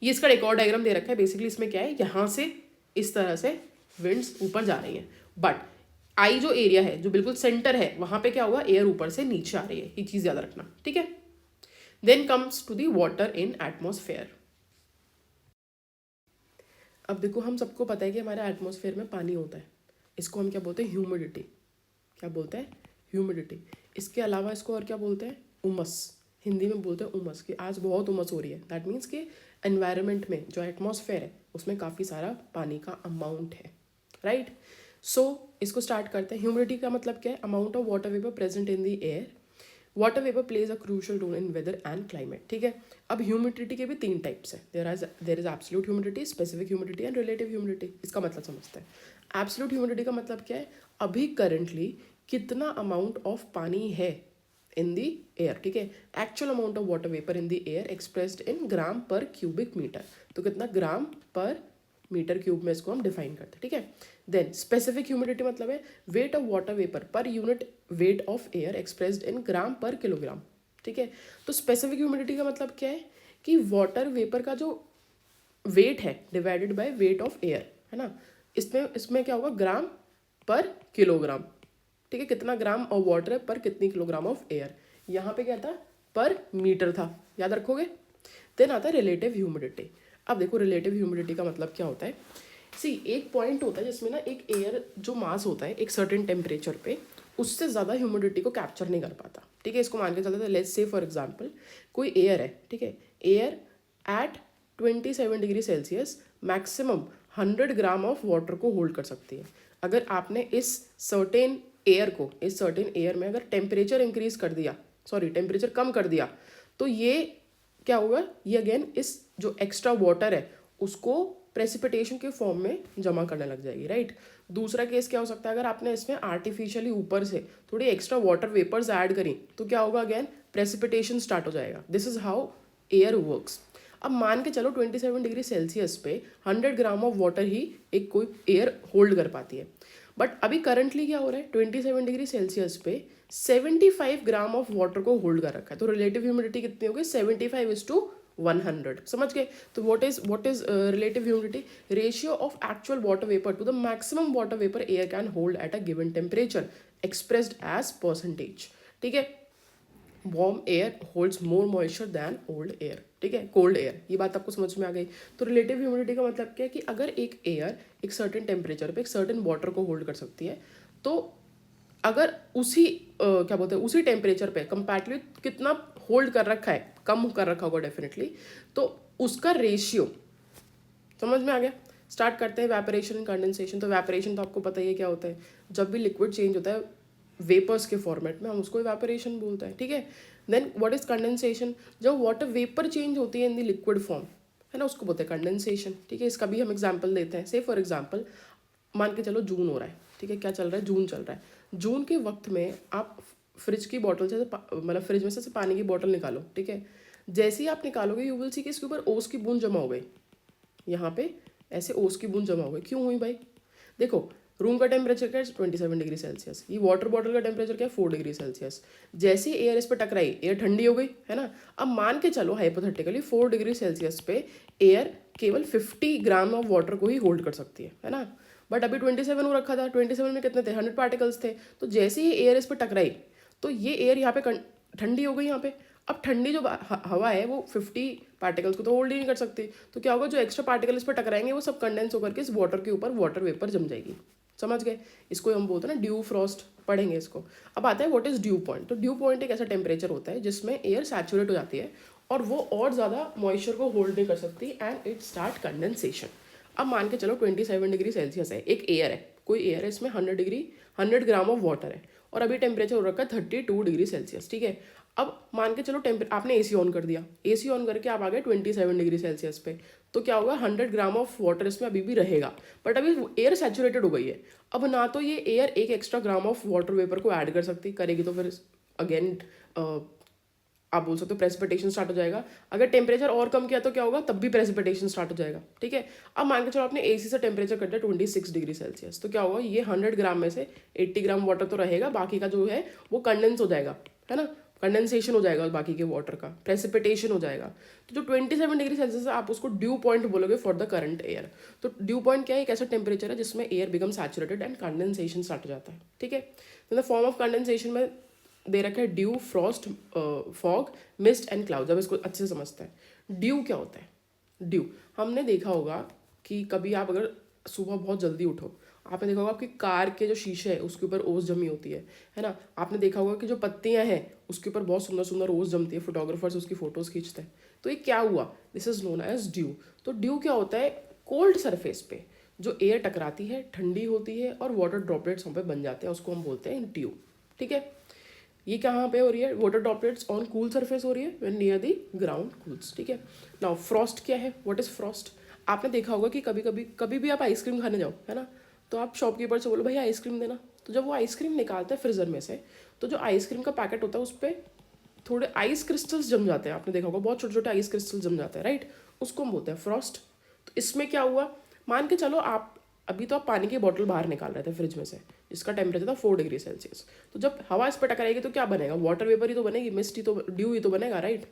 ये इसका एक और डायग्राम दे रखा है। बेसिकली इसमें क्या है, यहाँ से इस तरह से विंड्स ऊपर जा रही हैं, बट आई जो एरिया है जो बिल्कुल सेंटर है वहां पे क्या होगा, एयर ऊपर से नीचे आ रही है, ये चीज याद रखना, ठीक है। Then comes to the water in atmosphere. अब देखो, हम सबको पता है कि हमारे एटमॉस्फेयर में पानी होता है, इसको हम क्या बोलते हैं, ह्यूमिडिटी। क्या बोलते हैं, ह्यूमिडिटी। इसके अलावा इसको और क्या बोलते हैं, उमस। हिंदी में बोलते हैं उमस, कि आज बहुत उमस हो रही है। दैट मीन्स कि एनवायरनमेंट में जो एटमॉस्फेयर है उसमें काफ़ी सारा पानी का अमाउंट है, राइट। सो इसको स्टार्ट करते हैं। ह्यूमिडिटी का मतलब क्या है, amount of water vapour present in the air. Water vapour plays a crucial role in weather and climate, ठीक है। अब ह्यूमिडिटी के भी 3 टाइप्स हैं। There is absolute humidity, specific humidity and relative humidity. इसका मतलब समझते हैं। एब्सोल्यूट ह्यूमिडिटी का मतलब क्या है, अभी करंटली कितना अमाउंट ऑफ पानी है इन दी एयर, ठीक है। Actual amount of water vapour in the air expressed in gram per cubic metre, तो कितना ग्राम पर मीटर क्यूब में इसको हम डिफाइन करते हैं, ठीक है। देन स्पेसिफिक ह्यूमिडिटी मतलब है weight of water vapour per unit weight of air expressed in gram per kilogram, ठीक है। तो स्पेसिफिक ह्यूमिडिटी का मतलब क्या है कि वाटर वेपर का जो वेट है divided by weight of air, है ना। इसमें क्या होगा, ग्राम पर किलोग्राम, ठीक है। कितना ग्राम ऑफ वाटर है पर कितनी किलोग्राम ऑफ एयर। यहाँ पे क्या था, पर मीटर था, याद रखोगे। देन आता है रिलेटिव ह्यूमिडिटी। अब देखो, रिलेटिव ह्यूमिडिटी का मतलब क्या होता है, सी एक पॉइंट होता है जिसमें ना एक एयर जो मास होता है एक सर्टेन टेम्परेचर पे, उससे ज़्यादा ह्यूमिडिटी को कैप्चर नहीं कर पाता, ठीक है। इसको मान के चलते थे, लेट्स से फॉर एग्जांपल कोई एयर है, ठीक है। Air at 27 degree Celsius maximum 100 gram of water को होल्ड कर सकती है। अगर आपने इस सर्टेन एयर में अगर टेम्परेचर इंक्रीज कर दिया, सॉरी टेम्परेचर कम कर दिया, तो ये क्या होगा, ये अगेन इस जो एक्स्ट्रा वाटर है उसको प्रेसिपिटेशन के फॉर्म में जमा करने लग जाएगी, राइट। दूसरा केस क्या हो सकता है, अगर आपने इसमें आर्टिफिशियली ऊपर से थोड़ी एक्स्ट्रा वाटर वेपर्स ऐड करी तो क्या होगा, अगेन प्रेसिपिटेशन स्टार्ट हो जाएगा। This is how air works. अब मान के चलो 27 डिग्री सेल्सियस पे 100 ग्राम ऑफ वाटर ही एक कोई एयर होल्ड कर पाती है, बट अभी करंटली क्या हो रहा है, 27 डिग्री सेल्सियस पे 75 ग्राम ऑफ वाटर को होल्ड कर रखा है। तो रिलेटिव ह्यूमिडिटी कितनी होगी, 75:100, समझ गए। तो what is relative humidity, ratio of actual water vapour to the maximum water vapour air can hold at a given temperature expressed as percentage, ठीक है। Warm air holds more moisture than old air, ठीक है, कोल्ड एयर। ये बात आपको समझ में आ गई। तो रिलेटिव ह्यूमिडिटी का मतलब क्या है कि अगर एक एयर एक सर्टेन टेम्परेचर पे एक सर्टेन वाटर को होल्ड कर सकती है, तो अगर उसी क्या बोलते हैं उसी टेम्परेचर पे कंपैरेटिवली कितना होल्ड कर रखा है, कम कर रखा होगा डेफिनेटली, तो उसका रेशियो समझ में आ गया। स्टार्ट करते हैं वेपोरेशन एंड कंडेंसेशन। तो वेपोरेशन तो आपको पता ही है क्या होता है, जब भी लिक्विड चेंज होता है वेपर्स के फॉर्मेट में हम उसको वेपोरेशन बोलते हैं, ठीक है। देन व्हाट इज कंडेंसेशन, जब वाटर वेपर चेंज होती है इन द लिक्विड फॉर्म, है ना, उसको बोलते हैं कंडेंसेशन, ठीक है। इसका भी हम एग्जाम्पल देते हैं। से फॉर एग्जाम्पल मान के चलो जून हो रहा है, ठीक है, क्या चल रहा है, जून चल रहा है। जून के वक्त में आप फ्रिज की बॉटल से मतलब फ्रिज में से पानी की बॉटल निकालो, ठीक है। जैसे ही आप निकालोगे यू विल सी कि इसके ऊपर ओस की बूंद जमा हो गई, यहाँ पे ऐसे ओस की बूंद जमा हो गई। क्यों हुई भाई, देखो रूम का टेम्परेचर क्या है 27 डिग्री सेल्सियस, ये वाटर बॉटल का टेम्परेचर क्या है 4 डिग्री सेल्सियस। जैसे ही एयर इस पर टकराई एयर ठंडी हो गई, है ना। अब मान के चलो हाइपोथेटिकली 4 डिग्री सेल्सियस पे एयर केवल 50 ग्राम ऑफ वाटर को ही होल्ड कर सकती है ना। बट अभी 27 हो रखा था, 27 में कितने थे, 100 पार्टिकल्स थे। तो जैसे ही एयर इस पर टकराई तो ये एयर यहाँ पे ठंडी हो गई यहाँ पे। अब ठंडी जो हवा है वो 50 पार्टिकल्स को तो होल्ड ही नहीं कर सकती, तो क्या होगा, जो एक्स्ट्रा पार्टिकल इस पर टकराएंगे वो सब कंडेंस होकर के इस वाटर के ऊपर वाटर वेपर जम जाएगी, समझ गए। इसको हम बोलते हैं ना ड्यू फ्रॉस्ट, पढ़ेंगे इसको। अब आता है व्हाट इज ड्यू पॉइंट। तो ड्यू पॉइंट एक ऐसा टेम्परेचर होता है जिसमें एयर सैचुरेट हो जाती है और वो और ज़्यादा मॉइस्चर को होल्ड नहीं कर सकती एंड इट स्टार्ट कंडेंसेशन। अब मान के चलो 27 डिग्री सेल्सियस है, एक एयर है, कोई एयर है, इसमें 100 ग्राम ऑफ वाटर है और अभी टेम्परेचर हो रखा है 32 डिग्री सेल्सियस, ठीक है। अब मान के चलो आपने एसी ऑन कर दिया, एसी ऑन करके आप आ गए 27 डिग्री सेल्सियस पे, तो क्या होगा, 100 ग्राम ऑफ वाटर इसमें अभी भी रहेगा, बट अभी एयर सैचुरेटेड हो गई है। अब ना तो ये एयर एक extra gram of water vapour को ऐड कर सकती करेगी, तो फिर अगेन आप बोल सकते हो प्रेसिपिटेशन स्टार्ट हो जाएगा। अगर टेम्परेचर और कम किया तो क्या होगा, तब भी प्रेसिपिटेशन स्टार्ट हो जाएगा। ठीक है, अब मान के चलो आपने एसी से टेम्परेचर कर दिया 26 डिग्री सेल्सियस, तो क्या होगा, ये 100 ग्राम में से 80 ग्राम वाटर तो रहेगा, बाकी का जो है वो कंडेंस हो जाएगा, है ना, कंडेंसेशन हो जाएगा बाकी के वाटर का, प्रेसिपिटेशन हो जाएगा। तो जो 27 डिग्री सेल्सियस है आप उसको ड्यू पॉइंट बोलोगे फॉर द करंट एयर। तो ड्यू पॉइंट क्या है, एक ऐसा टेम्परेचर है जिसमें air become saturated and condensation start हो जाता है। ठीक है, तो द फॉर्म ऑफ कंडेंसेशन में दे रखा है due, Frost, fog, mist and cloud. अब इसको अच्छे से समझते हैं। ड्यू क्या होता है? ड्यू, हमने देखा होगा कि कभी आप अगर सुबह बहुत जल्दी उठो, आपने देखा होगा आपकी कार के जो शीशे है उसके ऊपर ओस जमी होती है ना। आपने देखा होगा कि जो पत्तियां हैं उसके ऊपर बहुत सुंदर सुंदर ओस जमती है, फोटोग्राफर्स उसकी फोटोज खींचते हैं। तो ये क्या हुआ, this is known as dew. तो ड्यू क्या होता है, कोल्ड सरफेस पे जो एयर टकराती है, ठंडी होती है और वाटर ड्रॉपलेट्स वहाँ पे बन जाते हैं, उसको हम बोलते हैं ड्यू। ठीक है, ये कहाँ पे हो रही है, water droplets on cool surface हो रही है when near the ground cools. ठीक है, नाउ फ्रॉस्ट क्या है, व्हाट इज फ्रॉस्ट? आपने देखा होगा कि कभी भी आप आइसक्रीम खाने जाओ, है ना, तो आप शॉपकीपर से बोलो भाई आइसक्रीम देना, तो जब वो आइसक्रीम निकालते हैं फ्रीजर में से, तो जो आइसक्रीम का पैकेट होता है उस पर थोड़े आइस क्रिस्टल्स जम जाते हैं। आपने देखा होगा बहुत छोटे छोटे आइस क्रिस्टल्स जम जाते हैं, राइट, उसको हम बोलते हैं फ्रॉस्ट। तो इसमें क्या हुआ, मान के चलो आप अभी तो आप पानी की बोतल बाहर निकाल रहे थे फ्रिज में से, जिसका टेम्परेचर था 4 डिग्री सेल्सियस। तो जब हवा इस पर टकराएगी तो क्या बनेगा, वाटर वेपर ही तो बनेगी, मिस्ट ही तो, ड्यू ही तो बनेगा, राइट।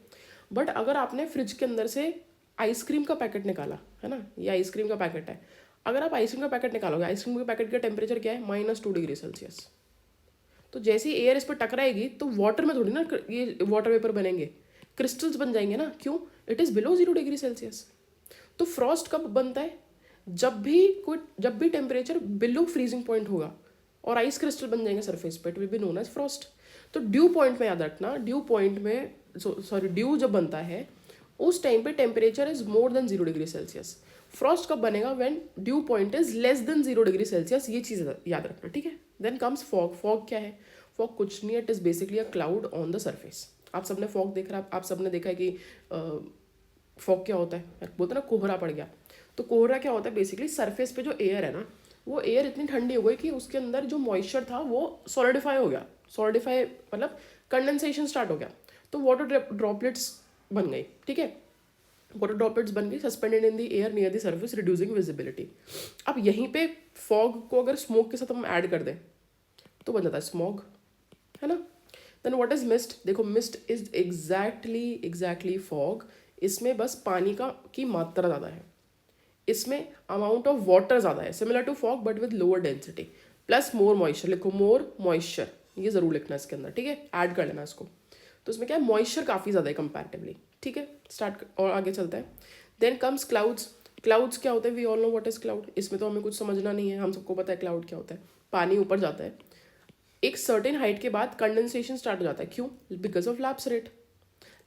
बट अगर आपने फ्रिज के अंदर से आइसक्रीम का पैकेट निकाला, है ना, ये आइसक्रीम का पैकेट है, अगर आप आइसक्रीम का पैकेट निकालोगे, आइसक्रीम के पैकेट का टेम्परेचर क्या है, -2 डिग्री सेल्सियस। तो जैसे ही एयर इस पर टकराएगी तो वाटर में थोड़ी ना ये वाटर वेपर बनेंगे, क्रिस्टल्स बन जाएंगे ना, क्यों, it is below 0 degree Celsius. तो फ्रॉस्ट कब बनता है, जब भी टेम्परेचर बिलो फ्रीजिंग पॉइंट होगा और आइस क्रिस्टल बन जाएंगे सरफेस पे, it will be known as frost. तो ड्यू पॉइंट में याद रखना, ड्यू पॉइंट में ड्यू जब बनता है उस टाइम पे temperature is more than 0 degree Celsius. Frost कब बनेगा, when due point is less than 0 degree Celsius, ये चीज़ याद रखना। ठीक है, देन कम्स फॉग। फॉग क्या है, फॉग कुछ नहीं है, it is basically a cloud on the surface. आप सबने फॉग देख रहा, आप सबने देखा है कि फॉग क्या होता है, बोलते ना कोहरा पड़ गया। तो कोहरा क्या होता है, बेसिकली सरफेस पे जो एयर है ना, वो एयर इतनी ठंडी हो गई कि उसके अंदर जो मॉइस्चर था वो सॉलिडिफाई हो गया। सॉलिडिफाई मतलब कंडेंसेशन स्टार्ट हो गया, तो वाटर ड्रॉपलेट्स बन गई। ठीक है, वाटर ड्रॉपलेट्स बन गई suspended in the air near the surface reducing visibility. अब यहीं पे फॉग को अगर स्मोक के साथ हम ऐड कर दें तो बन जाता है स्मॉग, है ना। देन व्हाट इज मिस्ट, देखो मिस्ट इज एग्जैक्टली फॉग, इसमें बस पानी की मात्रा ज़्यादा है, इसमें अमाउंट ऑफ वाटर ज़्यादा है, similar to fog but with lower density, plus more moisture. लिखो मोर मॉइस्चर, ये जरूर लिखना इसके अंदर, ठीक है, ऐड कर लेना इसको। तो इसमें क्या है, मॉइस्चर काफ़ी ज़्यादा है कंपैरेटिवली। ठीक है, स्टार्ट और आगे चलता है। Then comes clouds. क्लाउड्स क्या होते हैं, we all know what is cloud, इसमें तो हमें कुछ समझना नहीं है, हम सबको पता है क्लाउड क्या होता है। पानी ऊपर जाता है, एक सर्टेन हाइट के बाद कंडेंसेशन स्टार्ट हो जाता है, क्यों, because of lapse rate.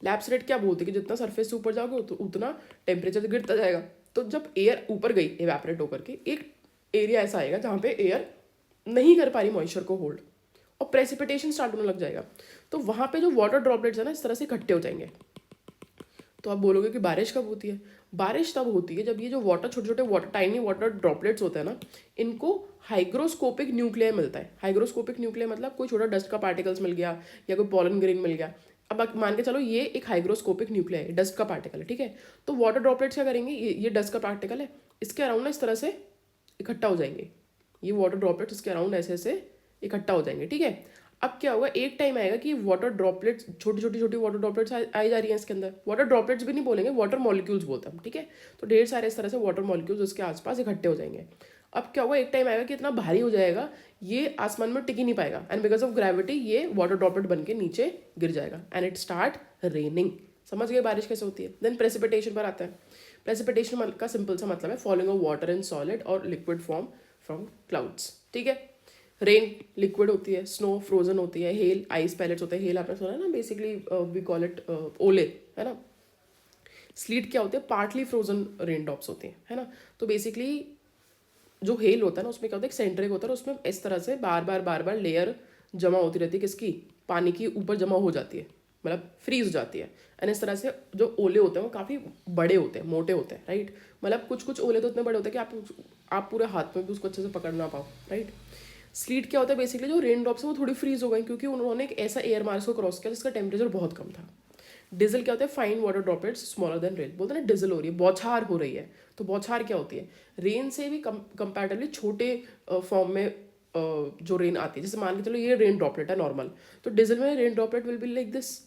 Lapse rate क्या बोलते हैं कि जितना सरफेस से ऊपर जाओगे तो उतना टेम्परेचर गिरता जाएगा। तो जब एयर ऊपर गई इवेपोरेट होकर के, एक एरिया ऐसा आएगा जहाँ पे एयर नहीं कर पा रही मॉइस्चर को होल्ड और प्रेसिपिटेशन स्टार्ट होने लग जाएगा। तो वहाँ पे जो वाटर ड्रॉपलेट्स है ना, इस तरह से इकट्ठे हो जाएंगे। तो आप बोलोगे कि बारिश कब होती है, बारिश तब होती है जब ये जो वाटर छोटे छोटे वाटर टाइनी वाटर ड्रॉपलेट्स होते हैं ना, इनको हाइग्रोस्कोपिक न्यूक्लियर मिलता है। हाइग्रोस्कोपिक न्यूक्लियर मतलब कोई छोटा डस्ट का पार्टिकल्स मिल गया या कोई पॉलन ग्रेन मिल गया। अब मान के चलो ये एक हाइग्रोस्कोपिक न्यूक्लियर है, डस्ट का पार्टिकल है, ठीक है। तो वाटर ड्रॉपलेट्स क्या करेंगे, ये डस्ट का पार्टिकल है, इसके अराउंड ना इस तरह से इकट्ठा हो जाएंगे। ये वाटर ड्रॉपलेट्स इसके अराउंड ऐसे ऐसे इकट्ठा हो जाएंगे, ठीक है। अब क्या होगा, एक टाइम आएगा कि वाटर ड्रॉपलेट्स छोटी छोटी वाटर ड्रॉपलेट्स आई जा रही हैं इसके अंदर। वाटर ड्रॉपलेट्स भी नहीं बोलेंगे, वाटर मॉलिक्यूल्स बोलते हैं, ठीक है। तो ढेर सारे इस तरह से वाटर मॉलिक्यूल्स उसके आसपास इकट्ठे हो जाएंगे। अब क्या होगा, एक टाइम आएगा कि इतना भारी हो जाएगा ये आसमान में टिक ही नहीं पाएगा, एंड बिकॉज ऑफ ग्रेविटी ये वाटर ड्रॉपलेट बन के नीचे गिर जाएगा एंड इट स्टार्ट रेनिंग। समझ गए बारिश कैसे होती है। देन प्रेसिपिटेशन पर आता है। प्रेसिपिटेशन का सिंपल सा मतलब है falling of water in solid और लिक्विड फॉर्म फ्रॉम क्लाउड्स, ठीक है। रेन लिक्विड होती है, स्नो फ्रोजन होती है, हेल आइस पैलेट्स होते हैं। हेल आपने सुना है ना, बेसिकली वी कॉल इट ओले, है ना। स्लीट क्या होते हैं, पार्टली फ्रोजन रेन ड्रॉप्स होते हैं, है ना। तो बेसिकली जो हेल होता है ना, उसमें क्या होता है, एक सेंट्रिक होता है, उसमें इस तरह से बार बार लेयर जमा होती रहती है, किसकी, पानी की ऊपर जमा हो जाती है, मतलब फ्रीज हो जाती है। एंड इस तरह से जो ओले होते हैं वो काफ़ी बड़े होते हैं, मोटे होते हैं, राइट। मतलब कुछ ओले तो इतने बड़े होते हैं कि आप पूरे हाथ में भी उसको अच्छे से पकड़ ना पाओ, राइट। स्लीट क्या होता है, बेसिकली जो रेन ड्रॉप्स है वो थोड़ी फ्रीज हो गई क्योंकि उन्होंने एक ऐसा एयर मास को क्रॉस किया जिसका टेम्परेचर बहुत कम था। डिजल क्या होता है? Fine water droplets smaller than rain. बोलते हैं ना डिजल हो रही है, बौछार हो रही है। तो बौछार क्या होती है? रेन से भी कंपैरेटिवली छोटे फॉर्म में जो रेन आती है। जैसे मान के चलो ये रेन ड्रॉपलेट है नॉर्मल, तो डिजल में rain droplet will be like this.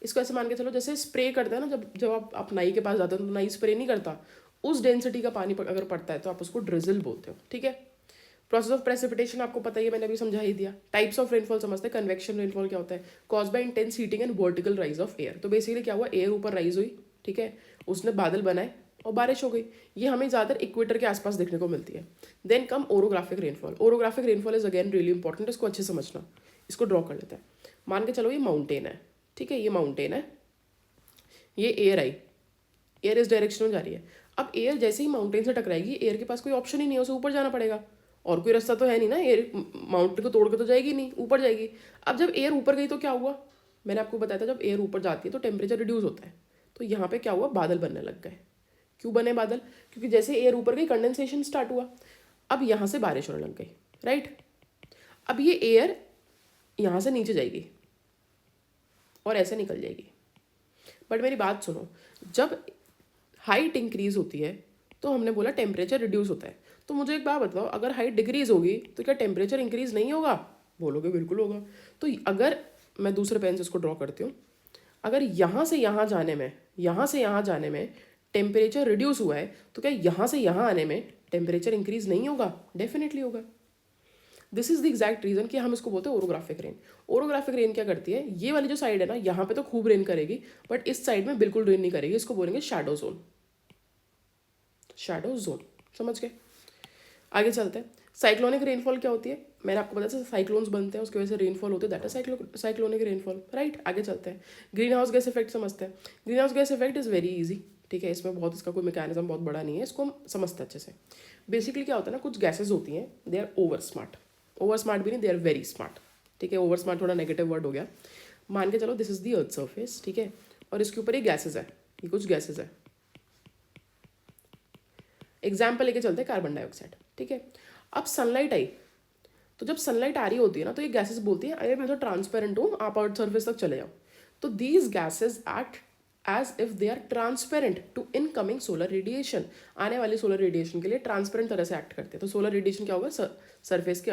इसको ऐसे मान के चलो जैसे स्प्रे करते हैं ना, जब जब आप नाई के पास जाते हो तो नाई स्प्रे नहीं करता, उस डेंसिटी का पानी अगर पड़ता है तो आप उसको ड्रिजल बोलते हो। ठीक है। प्रोसेस ऑफ प्रेसिपिटेशन आपको पता ही है, मैंने अभी समझा ही दिया। टाइप्स ऑफ रेनफॉल समझते हैं। कन्वेक्शन रेनफॉल क्या होता है? Cause by intense heating and vertical rise of air. तो बेसिकली क्या हुआ, एयर ऊपर राइज हुई, ठीक है, उसने बादल बनाए और बारिश हो गई। ये हमें ज़्यादातर इक्वेटर के आसपास देखने को मिलती है। Then come orographic rainfall. Orographic rainfall is again really important, इसको अच्छे समझना। इसको ड्रॉ कर लेते हैं। मान के चलो ये माउंटेन है, ठीक है, ये माउंटेन है, ये एयर आई, एयर इस डायरेक्शन में जा रही है। अब एयर जैसे ही माउंटेन से टकराएगी, एयर के पास कोई ऑप्शन ही नहीं है, उसे ऊपर जाना पड़ेगा, और कोई रास्ता तो है नहीं ना, एयर माउंटेन को तोड़ के तो जाएगी नहीं, ऊपर जाएगी। अब जब एयर ऊपर गई तो क्या हुआ? मैंने आपको बताया था जब एयर ऊपर जाती है तो टेम्परेचर रिड्यूस होता है। तो यहाँ पे क्या हुआ, बादल बनने लग गए। क्यों बने बादल? क्योंकि जैसे एयर ऊपर गई कंडेंसेशन स्टार्ट हुआ, अब यहाँ से बारिश होने लग गई, राइट। अब ये एयर यहाँ से नीचे जाएगी और ऐसे निकल जाएगी। बट मेरी बात सुनो, जब हाइट इंक्रीज होती है तो हमने बोला टेम्परेचर रिड्यूस होता है। तो मुझे एक बात बताओ, अगर हाइट डिक्रीज होगी तो क्या टेम्परेचर इंक्रीज नहीं होगा? बोलोगे बिल्कुल होगा। तो अगर मैं दूसरे पेन से इसको ड्रॉ करती हूँ, अगर यहाँ से यहाँ जाने में, यहाँ से यहाँ जाने में टेम्परेचर रिड्यूस हुआ है, तो क्या यहाँ से यहाँ आने में टेम्परेचर इंक्रीज नहीं होगा? डेफिनेटली होगा। This is the exact reason कि हम इसको बोलते हैं ओरोग्राफिक रेन। ओरोग्राफिक रेन क्या करती है, ये वाली जो साइड है ना, यहाँ पे तो खूब रेन करेगी, बट इस साइड में बिल्कुल रेन नहीं करेगी। इसको बोलेंगे शैडो जोन। शैडो जोन, समझ गए? आगे चलते हैं। साइक्लोनिक रेनफॉल क्या होती है? मैंने आपको बताया साइक्लोन्स बनते हैं, उसकी वजह से रेनफॉल होती है, that is cyclonic rainfall, right. आगे चलते हैं। ग्रीन हाउस गैस इफेक्ट समझते हैं। Green house gas effect is very easy, ठीक है, इसमें बहुत इसका कोई मैकेनिज्म बहुत बड़ा नहीं है, इसको हम समझते हैं अच्छे से। बेसिकली क्या होता है ना, कुछ गैसेज होती हैं, they are over smart. Over smart भी नहीं, दे आर वेरी स्मार्ट, ठीक है। ओवर स्मार्ट थोड़ा नेगेटिव वर्ड हो गया। मान के चलो this is the earth surface, ठीक है, और इसके ऊपर ये गैसेज है, ये कुछ गैसेज है। एग्जाम्पल लेके चलते हैं कार्बन डाइऑक्साइड, ठीक है। अब सनलाइट आई, तो जब सनलाइट आ रही होती है ना, तो ये गैसेस बोलती हैं अरे मैं तो ट्रांसपेरेंट हूँ, आप अर्थ सर्फेस तक चले जाओ। तो these gases act as if they are transparent to incoming solar radiation. आने वाली सोलर रेडिएशन के लिए ट्रांसपेरेंट तरह से एक्ट करते हैं। तो सोलर रेडिएशन क्या होगा, सरफेस के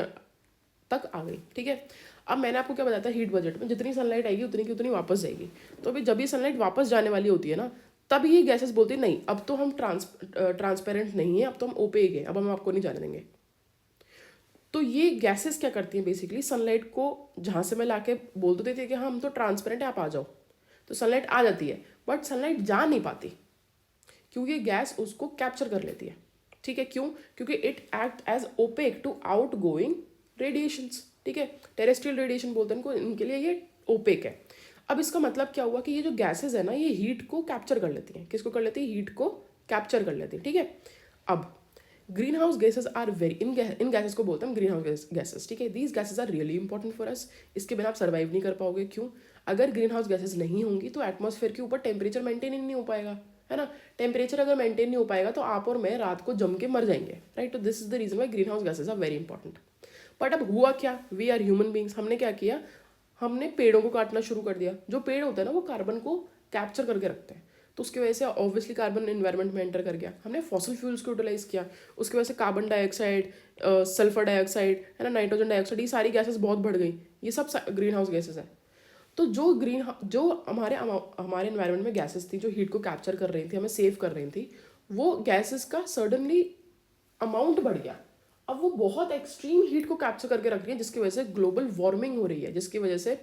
तक आ गई, ठीक है। अब मैंने आपको क्या बताया था, हीट बजट में जितनी सनलाइट आएगी उतनी की उतनी वापस जाएगी। तो अभी जब ये सनलाइट वापस जाने वाली होती है ना, तब ये गैसेस बोलती है नहीं, अब तो हम ट्रांसपेरेंट नहीं है, अब तो हम ओपेक है, अब हम आपको नहीं जाने देंगे। तो ये गैसेस क्या करती हैं, बेसिकली सनलाइट को जहाँ से मैं लाके बोल तो देती है कि हाँ हम तो ट्रांसपेरेंट है, आप आ जाओ, तो सनलाइट आ जाती है, बट सनलाइट जा नहीं पाती क्योंकि गैस उसको कैप्चर कर लेती है, ठीक है। क्यों? क्योंकि it act as opaque to outgoing radiations, ठीक है। टेरेस्ट्रियल रेडिएशन बोलते हैं इनको, इनके लिए ये ओपेक है। अब इसका मतलब क्या हुआ कि ये जो गैसेज है ना, ये हीट को कैप्चर कर लेती हैं। किसको कर लेती है? हीट को कैप्चर कर लेती है, ठीक है। अब greenhouse gases are very, इन गैसेज को बोलते हैं ग्रीन हाउस गैसेज, ठीक है। These gases are really important for us. इसके बिना आप सर्वाइव नहीं कर पाओगे। क्यों? अगर ग्रीन हाउस गैसेज नहीं होंगी तो एटमॉस्फेयर के ऊपर टेम्परेचर मेंटेन ही नहीं हो पाएगा, है ना। टेम्परेचर अगर मेंटेन नहीं हो पाएगा तो आप और मैं रात को जम के मर जाएंगे, राइट। तो this is the reason why greenhouse gases are very important. But अब हुआ क्या, वी आर ह्यूमन बींग्स, हमने क्या किया, हमने पेड़ों को काटना शुरू कर दिया। जो पेड़ होता है ना, वो कार्बन को कैप्चर करके रखते हैं, तो उसकी वजह से ऑब्वियसली कार्बन इन्वायरमेंट में एंटर कर गया। हमने फॉसिल फ्यूल्स को यूटिलाइज किया, उसकी वजह से कार्बन डाइऑक्साइड, सल्फर डाइऑक्साइड, है ना, नाइट्रोजन डाइऑक्साइड, ये सारी गैसेस बहुत बढ़ गई। ये सब ग्रीन हाउस गैसेस है। तो जो हमारे इन्वायरमेंट में गैसेस थी, जो हीट को कैप्चर कर रही थी, हमें सेव कर रही थी, वो गैसेस का सडनली अमाउंट बढ़ गया। अब वो बहुत एक्सट्रीम हीट को कैप्चर करके रख रही है, जिसकी वजह से ग्लोबल वार्मिंग हो रही है, जिसकी वजह से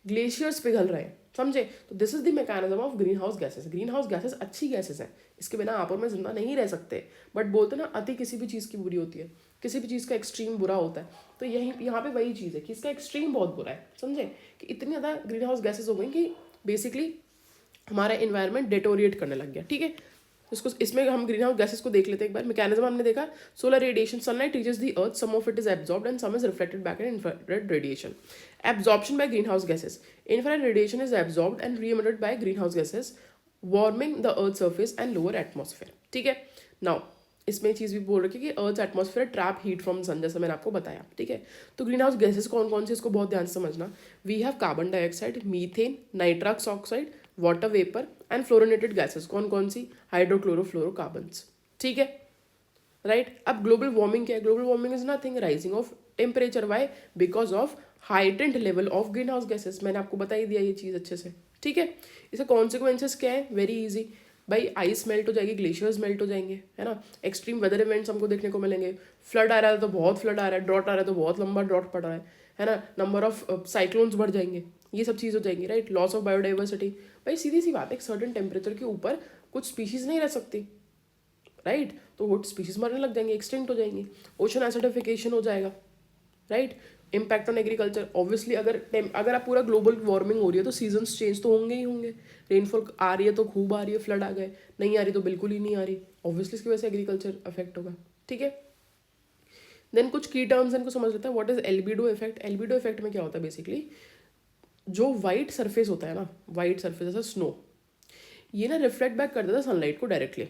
ग्लेशियर्स पिघल रहे हैं, समझे। तो this is the mechanism of greenhouse gases. Green house gases अच्छी गैसेस हैं, इसके बिना आप और मैं जिंदा नहीं रह सकते। बट बोलते ना, अति किसी भी चीज़ की बुरी होती है, किसी भी चीज़ का एक्सट्रीम बुरा होता है। तो यहाँ पे वही चीज़ है कि इसका एक्सट्रीम बहुत बुरा है, समझे, कि इतनी ज़्यादा ग्रीन हाउस गैसेस हो गई कि बेसिकली हमारा इन्वायरमेंट डेटोरिएट करने लग गया, ठीक है। इसको इसमें हम ग्रीन हाउस गैसेस को देख लेते हैं एक बार। मैकेनिज्म हमने देखा, solar radiation, sunlight reaches the earth, some of it is absorbed and some is reflected back in infrared radiation. Absorption by greenhouse gases, infrared radiation is absorbed and re-emitted by greenhouse gases warming the earth surface and lower atmosphere, ठीक है। नाउ इसमें चीज़ भी बोल रखी है कि earth atmosphere trap heat from sun, जैसा मैंने आपको बताया, ठीक है। तो ग्रीन हाउस गैसेस कौन कौन से, इसको बहुत ध्यान से समझना। We have carbon dioxide, methane, nitrous oxide, water vapour and fluorinated gases. कौन कौन सी? हाइड्रोक्लोरोफ्लोरोकार्बन्स। ठीक है, राइट। अब ग्लोबल वार्मिंग क्या है? Global warming is nothing, rising of temperature. Why? Because of heightened level of greenhouse gases. मैंने आपको बता ही दिया ये चीज़ अच्छे से। ठीक है, इसके कॉन्सिक्वेंसेस क्या है? वेरी इजी भाई, आइस मेल्ट हो जाएगी, ग्लेशियर्स मेल्ट हो जाएंगे, है ना। एक्सट्रीम वेदर इवेंट्स हमको देखने को मिलेंगे। फ्लड आ रहा है तो बहुत फ्लड आ रहा है, ड्रॉट आ रहा है तो बहुत लंबा ड्रॉट पड़ रहा है ना। नंबर ऑफ साइक्लोन्स बढ़ जाएंगे, ये सब चीज़ हो जाएंगी, राइट। Loss of biodiversity. भाई सीधी सी बात है, एक सर्टेन टेम्परेचर के ऊपर कुछ स्पीशीज नहीं रह सकती, राइट। तो वो स्पीशीज मरने लग जाएंगे, एक्सटिंक्ट हो जाएंगी। ओशन एसिडिफिकेशन हो जाएगा, right. Impact on agriculture. Obviously अगर आप पूरा ग्लोबल वार्मिंग हो रही है तो सीजन्स चेंज तो होंगे ही होंगे। रेनफॉल आ रही है तो खूब आ रही है, फ्लड आ गए, नहीं आ रही तो बिल्कुल ही नहीं आ रही, ऑब्वियसली इसकी वजह से एग्रीकल्चर अफेक्ट होगा। ठीक है, देन कुछ की टर्म्स इनको समझ लेते हैं। What is albedo effect? Albedo effect में क्या होता है? बेसिकली जो वाइट सरफेस होता है ना, वाइट सरफेस जैसा स्नो, ये ना रिफ्लेक्ट बैक कर देता है सनलाइट को डायरेक्टली,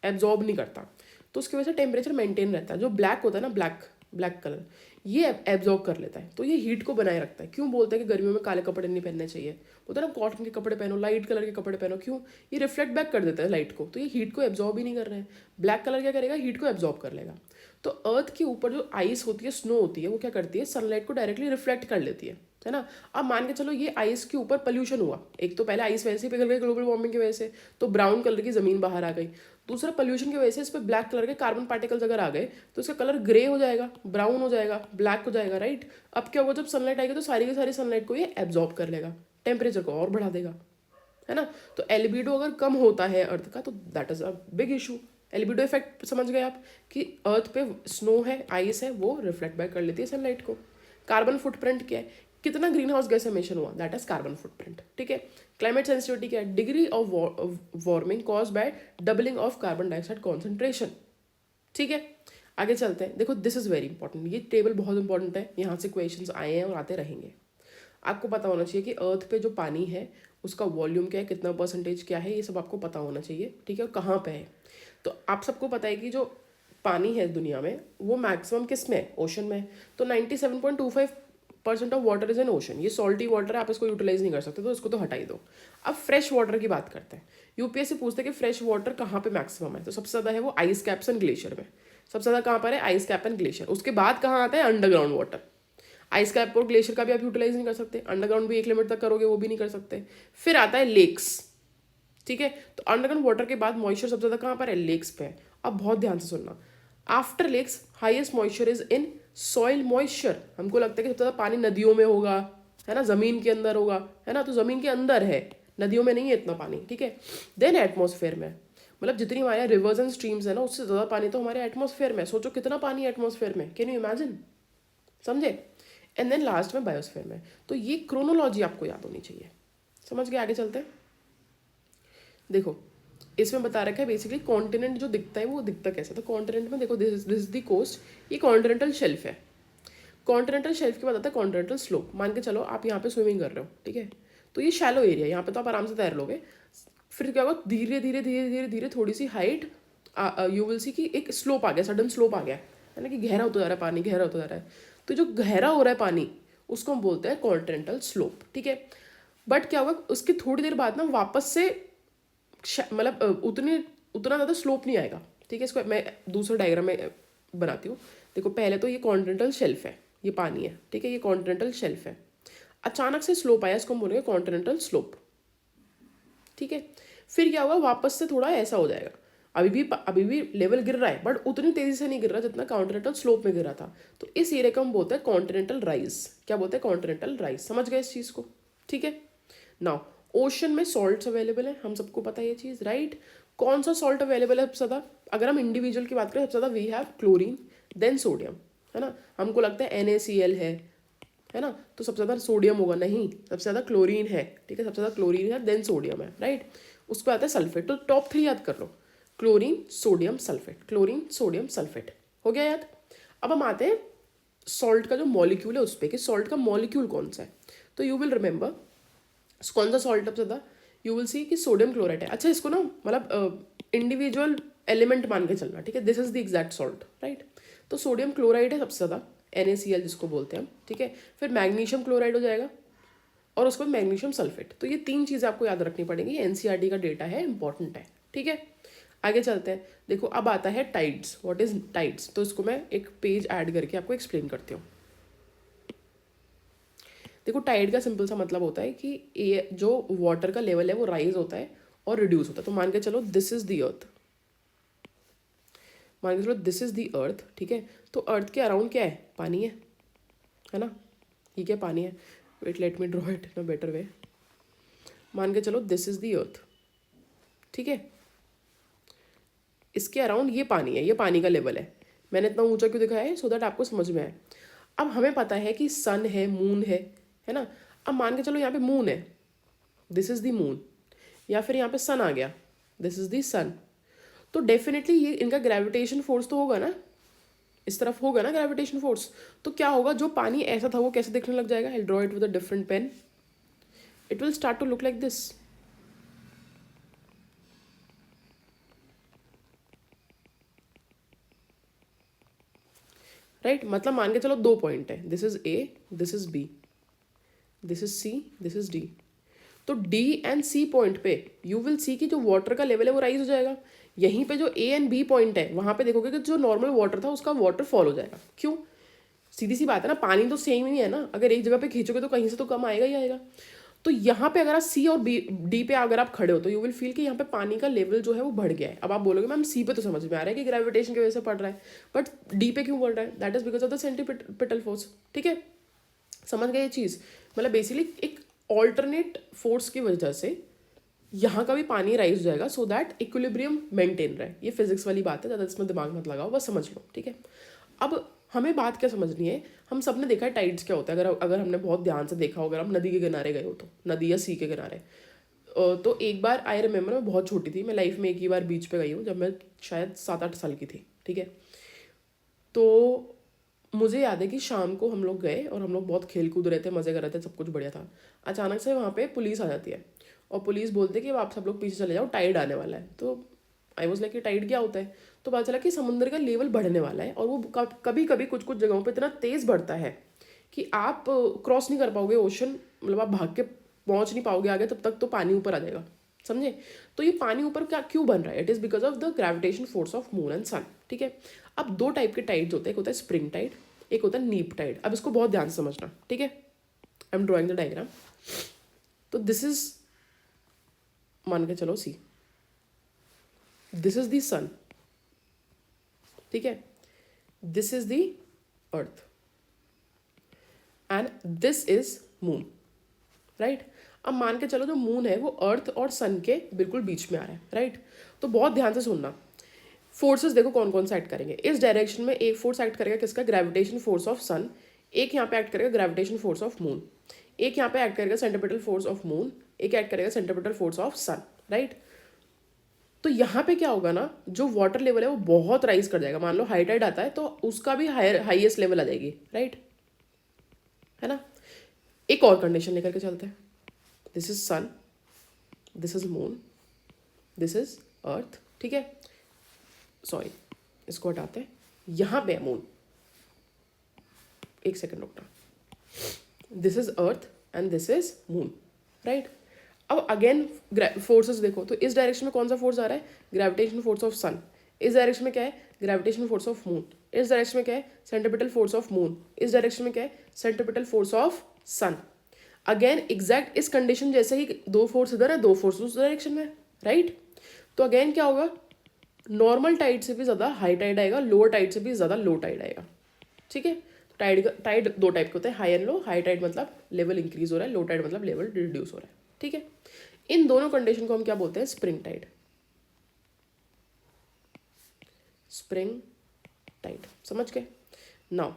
एब्जॉर्ब नहीं करता, तो उसकी वजह से टेम्परेचर मेंटेन रहता है। जो ब्लैक होता है ना, ब्लैक कलर, ये एब्जॉर्ब कर लेता है, तो ये हीट को बनाए रखता है। क्यों बोलते हैं कि गर्मियों में काले कपड़े नहीं पहनने चाहिए? बोलते हैं ना कॉटन के कपड़े पहनो, लाइट कलर के कपड़े पहनो। क्यों? ये रिफ्लेक्ट बैक कर देता है लाइट को, तो ये हीट को एब्जॉर्ब ही नहीं कर रहे हैं। ब्लैक कलर क्या करेगा? हीट को एब्जॉर्ब कर लेगा। तो अर्थ के ऊपर जो आइस होती है, स्नो होती है, वो क्या करती है? सनलाइट को डायरेक्टली रिफ्लेक्ट कर लेती है ना। अब मान के चलो ये आइस के ऊपर पोल्यूशन हुआ, एक तो पहले आइस वैसे ही पिघल गई ग्लोबल वार्मिंग की वजह से, तो ब्राउन कलर की जमीन बाहर आ गई। दूसरा पोल्यूशन की वजह से इस पर ब्लैक कलर के कार्बन पार्टिकल्स अगर आ गए तो इसका कलर ग्रे हो जाएगा, ब्राउन हो जाएगा, ब्लैक हो जाएगा, राइट। अब क्या होगा? जब सनलाइट आएगी तो सारी की सारी सनलाइट को ये एब्जॉर्ब कर लेगा, टेम्परेचर को और बढ़ा देगा, है ना। तो एल्बिडो अगर कम होता है अर्थ का तो that is a big issue. Albedo effect समझ गए आप कि अर्थ पे स्नो है, आइस है, वो रिफ्लेक्ट बैक कर लेती है सनलाइट को। कार्बन फुटप्रिंट क्या है? कितना ग्रीन हाउस गैस एमिशन हुआ, दैट इज कार्बन फुटप्रिंट। ठीक है, क्लाइमेट सेंसिटिविटी क्या है? Degree of warming cause by doubling of carbon dioxide concentration. ठीक है, आगे चलते हैं। देखो दिस इज वेरी इंपॉर्टेंट, ये टेबल बहुत इंपॉर्टेंट है, यहाँ से क्वेश्चंस आए हैं और आते रहेंगे। आपको पता होना चाहिए कि अर्थ पे जो पानी है उसका वॉल्यूम क्या है, कितना परसेंटेज क्या है, ये सब आपको पता होना चाहिए। ठीक है, और कहाँ पे है। तो आप सबको पता है कि जो पानी है दुनिया में वो मैक्सिमम किस में है? ओशन में। तो 97.25% of water is an ocean. ये सॉल्टी वाटर है, आप इसको यूटिलाइज नहीं कर सकते, तो इसको तो हटा ही दो। अब फ्रेश वाटर की बात करते हैं। यूपीएससी पूछते हैं कि फ्रेश वाटर कहाँ पे मैक्सिमम है, तो सबसे ज़्यादा है वो आइस कैप्स एंड ग्लेशियर में। सबसे ज़्यादा कहाँ पर है? Ice cap and glacier. उसके बाद कहाँ आता है? Underground water. आइस कैप और ग्लेशियर का भी आप यूटिलाइज नहीं कर सकते, अंडरग्राउंड भी एक लिमिट तक करोगे, वो भी नहीं कर सकते। फिर आता है लेक्स। ठीक है, तो अंडरग्राउंड वाटर के बाद मॉइस्चर सबसे ज़्यादा कहाँ पर है? लेक्स पे है। अब बहुत ध्यान से सुनना, after lakes highest moisture is in soil moisture. हमको लगता है कि सबसे ज़्यादा पानी नदियों में होगा, है ना, ज़मीन के अंदर होगा, है ना, तो ज़मीन के अंदर है, नदियों में नहीं है इतना पानी। ठीक है, देन एटमॉस्फेयर में, मतलब जितनी हमारे रिवर्स एंड स्ट्रीम्स है ना, उससे ज़्यादा पानी तो हमारे एटमॉस्फेयर में। सोचो कितना पानी है एटमॉस्फेयर में, कैन यू इमेजिन? समझे? एंड देन लास्ट में बायोस्फेयर में। तो ये क्रोनोलॉजी आपको याद होनी चाहिए। समझ गए? आगे चलते हैं। देखो इसमें बता रखा है बेसिकली कॉन्टिनेंट जो दिखता है वो दिखता कैसे। तो कॉन्टिनेंट में देखो दिस इज द कोस्ट, ये कॉन्टिनेंटल शेल्फ है। कॉन्टिनेंटल शेल्फ के बाद आता है कॉन्टिनेंटल स्लोप। मान के चलो आप यहाँ पे स्विमिंग कर रहे हो, ठीक है, तो ये शैलो एरिया, यहाँ पे तो आप आराम से तैर लोगे। फिर क्या होगा? धीरे धीरे धीरे धीरे धीरे थोड़ी सी हाइट यू विल सी कि एक स्लोप आ गया, सडन स्लोप आ गया, है ना, कि गहरा होता जा रहा है पानी, गहरा होता जा रहा है। तो जो गहरा हो रहा है पानी उसको हम बोलते हैं कॉन्टिनेंटल स्लोप। ठीक है, बट क्या होगा? उसके थोड़ी देर बाद ना वापस से मतलब उतना ज़्यादा स्लोप नहीं आएगा। ठीक है, इसको मैं दूसरा डायग्राम में बनाती हूँ। देखो पहले तो ये कॉन्टिनेंटल शेल्फ है, ये पानी है, ठीक है, ये कॉन्टिनेंटल शेल्फ है। अचानक से स्लोप आया, इसको हम बोलेंगे कॉन्टिनेंटल स्लोप। ठीक है, फिर क्या होगा? वापस से थोड़ा ऐसा हो जाएगा। अभी भी लेवल गिर रहा है बट उतनी तेजी से नहीं गिर रहा जितना कॉन्टिनेंटल स्लोप में गिर रहा था। तो इस एरिया को हम बोलते हैं कॉन्टिनेंटल राइज। क्या बोलते हैं? Continental rise. समझ गए इस चीज़ को? ठीक है, नाउ ओशन में सॉल्ट्स अवेलेबल है, हम सबको पता है ये चीज़, राइट। कौन सा सॉल्ट अवेलेबल है सबसे ज़्यादा? अगर हम इंडिविजुअल की बात करें सबसे ज़्यादा we have chlorine then sodium, है ना। हमको लगता है NaCl है ना, तो सबसे ज़्यादा सोडियम होगा, नहीं, सबसे ज़्यादा क्लोरीन है। ठीक है, सबसे ज़्यादा क्लोरीन है देन सोडियम है, राइट। उसके बाद आता है सल्फेट। तो टॉप 3 याद कर लो, chlorine sodium sulphate, chlorine sodium sulphate, हो गया याद। अब हम आते हैं सॉल्ट का जो मॉलिक्यूल है उस पर, कि सॉल्ट का मॉलिक्यूल कौन सा है। तो यू विल रिमेंबर कौन सा सॉल्ट सबसे ज़्यादा, यू विल सी कि सोडियम क्लोराइड है। अच्छा, इसको ना मतलब इंडिविजुअल एलिमेंट मान के चलना, ठीक है, this is the exact salt, right. तो सोडियम क्लोराइड है सबसे ज़्यादा, NaCl जिसको बोलते हैं हम, ठीक है। फिर मैग्नीशियम क्लोराइड हो जाएगा, और उसके बाद मैग्नीशियम सल्फेट। तो ये 3 चीज़ें आपको याद रखनी पड़ेंगी, एनसीईआरटी का डेटा है, इंपॉर्टेंट है, ठीक है। आगे चलते हैं। देखो अब आता है टाइड्स। What is tides? तो इसको मैं एक पेज ऐड करके आपको एक्सप्लेन करती हूँ। देखो टाइड का सिंपल सा मतलब होता है कि जो वाटर का लेवल है वो राइज होता है और रिड्यूस होता है। तो मान के चलो दिस इज द अर्थ, मान के चलो दिस इज द अर्थ, ठीक है। तो अर्थ के अराउंड क्या है? पानी है ना, ये क्या पानी है। Wait let me draw it in a better way. मान के चलो दिस इज द अर्थ, ठीक है। इसके अराउंड ये पानी है, ये पानी का लेवल है। मैंने इतना ऊंचा क्यों दिखाया है? सो दैट आपको समझ में आए। अब हमें पता है कि सन है, मून है ना। अब मान के चलो यहाँ पे मून है, दिस इज द मून, या फिर यहाँ पे सन आ गया, दिस इज द सन। तो डेफिनेटली ये इनका ग्रेविटेशन फोर्स तो होगा ना, इस तरफ होगा ना ग्रेविटेशन फोर्स। तो क्या होगा, जो पानी ऐसा था वो कैसे दिखने लग जाएगा? I draw it with a different pen. It will start to look like this, right. मतलब मान के चलो 2 पॉइंट है, this is A, this is B, this is C, this is D. तो डी एंड सी पॉइंट पे यू विल सी कि जो वाटर का लेवल है वो राइज हो जाएगा। यहीं पे जो ए एंड बी पॉइंट है वहां पे देखोगे कि जो नॉर्मल वाटर था उसका वाटर फॉल हो जाएगा। क्यों? सीधी सी बात है ना, पानी तो सेम ही है ना, अगर एक जगह पे खींचोगे तो कहीं से तो कम आएगा ही आएगा। तो यहाँ पे अगर आप सी और बी डी पे अगर आप खड़े हो तो यू विल फील कि यहाँ पे पानी का लेवल जो है वो बढ़ गया है। अब आप बोलोगे मैम सी पे तो समझ में आ रहा है कि ग्रेविटेशन की वजह से बढ़ रहा है, बट डी पे क्यों बढ़ रहा है? That is because of the centripetal force, ठीक है। समझ गए ये चीज़? मतलब बेसिकली एक ऑल्टरनेट फोर्स की वजह से यहाँ का भी पानी राइज हो जाएगा, सो दैट इक्विलिब्रियम मेंटेन रहे। ये फिजिक्स वाली बात है, ज़्यादा इसमें दिमाग मत लगाओ, बस समझ लो, ठीक है। अब हमें बात क्या समझनी है, हम सब ने देखा है टाइड्स क्या होता है। अगर हमने बहुत ध्यान से देखा हो, अगर हम नदी के किनारे गए हो तो, नदी या सी के किनारे, तो एक बार आई रिमेम्बर, मैं बहुत छोटी थी, मैं लाइफ में एक ही बार बीच पे गई हूँ जब मैं शायद 7-8 साल की थी, ठीक है। तो मुझे याद है कि शाम को हम लोग गए और हम लोग बहुत खेल कूद रहे थे, मज़े कर रहे थे, सब कुछ बढ़िया था। अचानक से वहाँ पे पुलिस आ जाती है और पुलिस बोलते कि अब आप सब लोग पीछे चले जाओ, टाइड आने वाला है। तो आई वॉज लाइक कि टाइड क्या होता है? तो पता चला कि समुद्र का लेवल बढ़ने वाला है और वो कभी कभी कुछ कुछ जगहों पे इतना तेज़ बढ़ता है कि आप क्रॉस नहीं कर पाओगे ओशन, मतलब आप भाग के पहुँच नहीं पाओगे आगे, तब तक तो पानी ऊपर आ जाएगा, समझे। तो ये पानी ऊपर क्या क्यों बन रहा है? It is because of the gravitation force of moon and sun, ठीक है। अब 2 टाइप के टाइड्स होते हैं, एक होता है स्प्रिंग टाइड, एक होता है नीप टाइड। अब इसको बहुत ध्यान से समझना, ठीक है। I am drawing the diagram. तो दिस इज, मान के चलो सी, दिस इज द सन, ठीक है, this is the earth and this is moon, right. अब मान के चलो जो मून है वो अर्थ और सन के बिल्कुल बीच में आ रहा है, राइट। तो बहुत ध्यान से सुनना, फोर्सेस देखो कौन कौन सा एक्ट करेंगे। इस डायरेक्शन में एक फोर्स एक्ट करेगा किसका? ग्रेविटेशन फोर्स ऑफ सन। एक यहाँ पे एक्ट करेगा ग्रेविटेशन फोर्स ऑफ मून। एक यहाँ पे एक्ट करेगा सेंट्रीपिटल फोर्स ऑफ मून, एक एक्ट करेगा centripetal force of sun, right. तो यहाँ पे क्या होगा ना, जो वाटर लेवल है वो बहुत राइज कर जाएगा। मान लो हाई टाइड आता है तो उसका भी हाईएस्ट लेवल आ जाएगी, राइट, है ना। एक और कंडीशन लेकर के चलते हैं। This is sun, this is moon, this is earth, ठीक है। सॉरी, इसको हटाते हैं। यहाँ पे मून, एक सेकंड रुकना, this is earth and this is moon, right. अब अगेन फोर्सेस देखो, तो इस डायरेक्शन में कौन सा फोर्स आ रहा है? Gravitation force of sun. इस डायरेक्शन में क्या है? Gravitation force of moon. इस डायरेक्शन में क्या है? Centripetal force of moon. इस डायरेक्शन में क्या है? Centripetal force of sun. Again exact इस कंडीशन जैसे ही 2 फोर्स इधर है, 2 फोर्स उस डायरेक्शन में, राइट। तो अगेन क्या होगा, नॉर्मल टाइड से भी ज़्यादा हाई टाइड आएगा, लोअर टाइड से भी ज़्यादा लो टाइड आएगा, ठीक है। टाइड 2 टाइप के होते हैं, high and low. High tide मतलब लेवल इंक्रीज हो रहा है, लो टाइड मतलब लेवल रिड्यूस हो रहा है, ठीक है। इन दोनों कंडीशन को हम क्या बोलते हैं? स्प्रिंग टाइड, स्प्रिंग टाइड, समझ गए। नाउ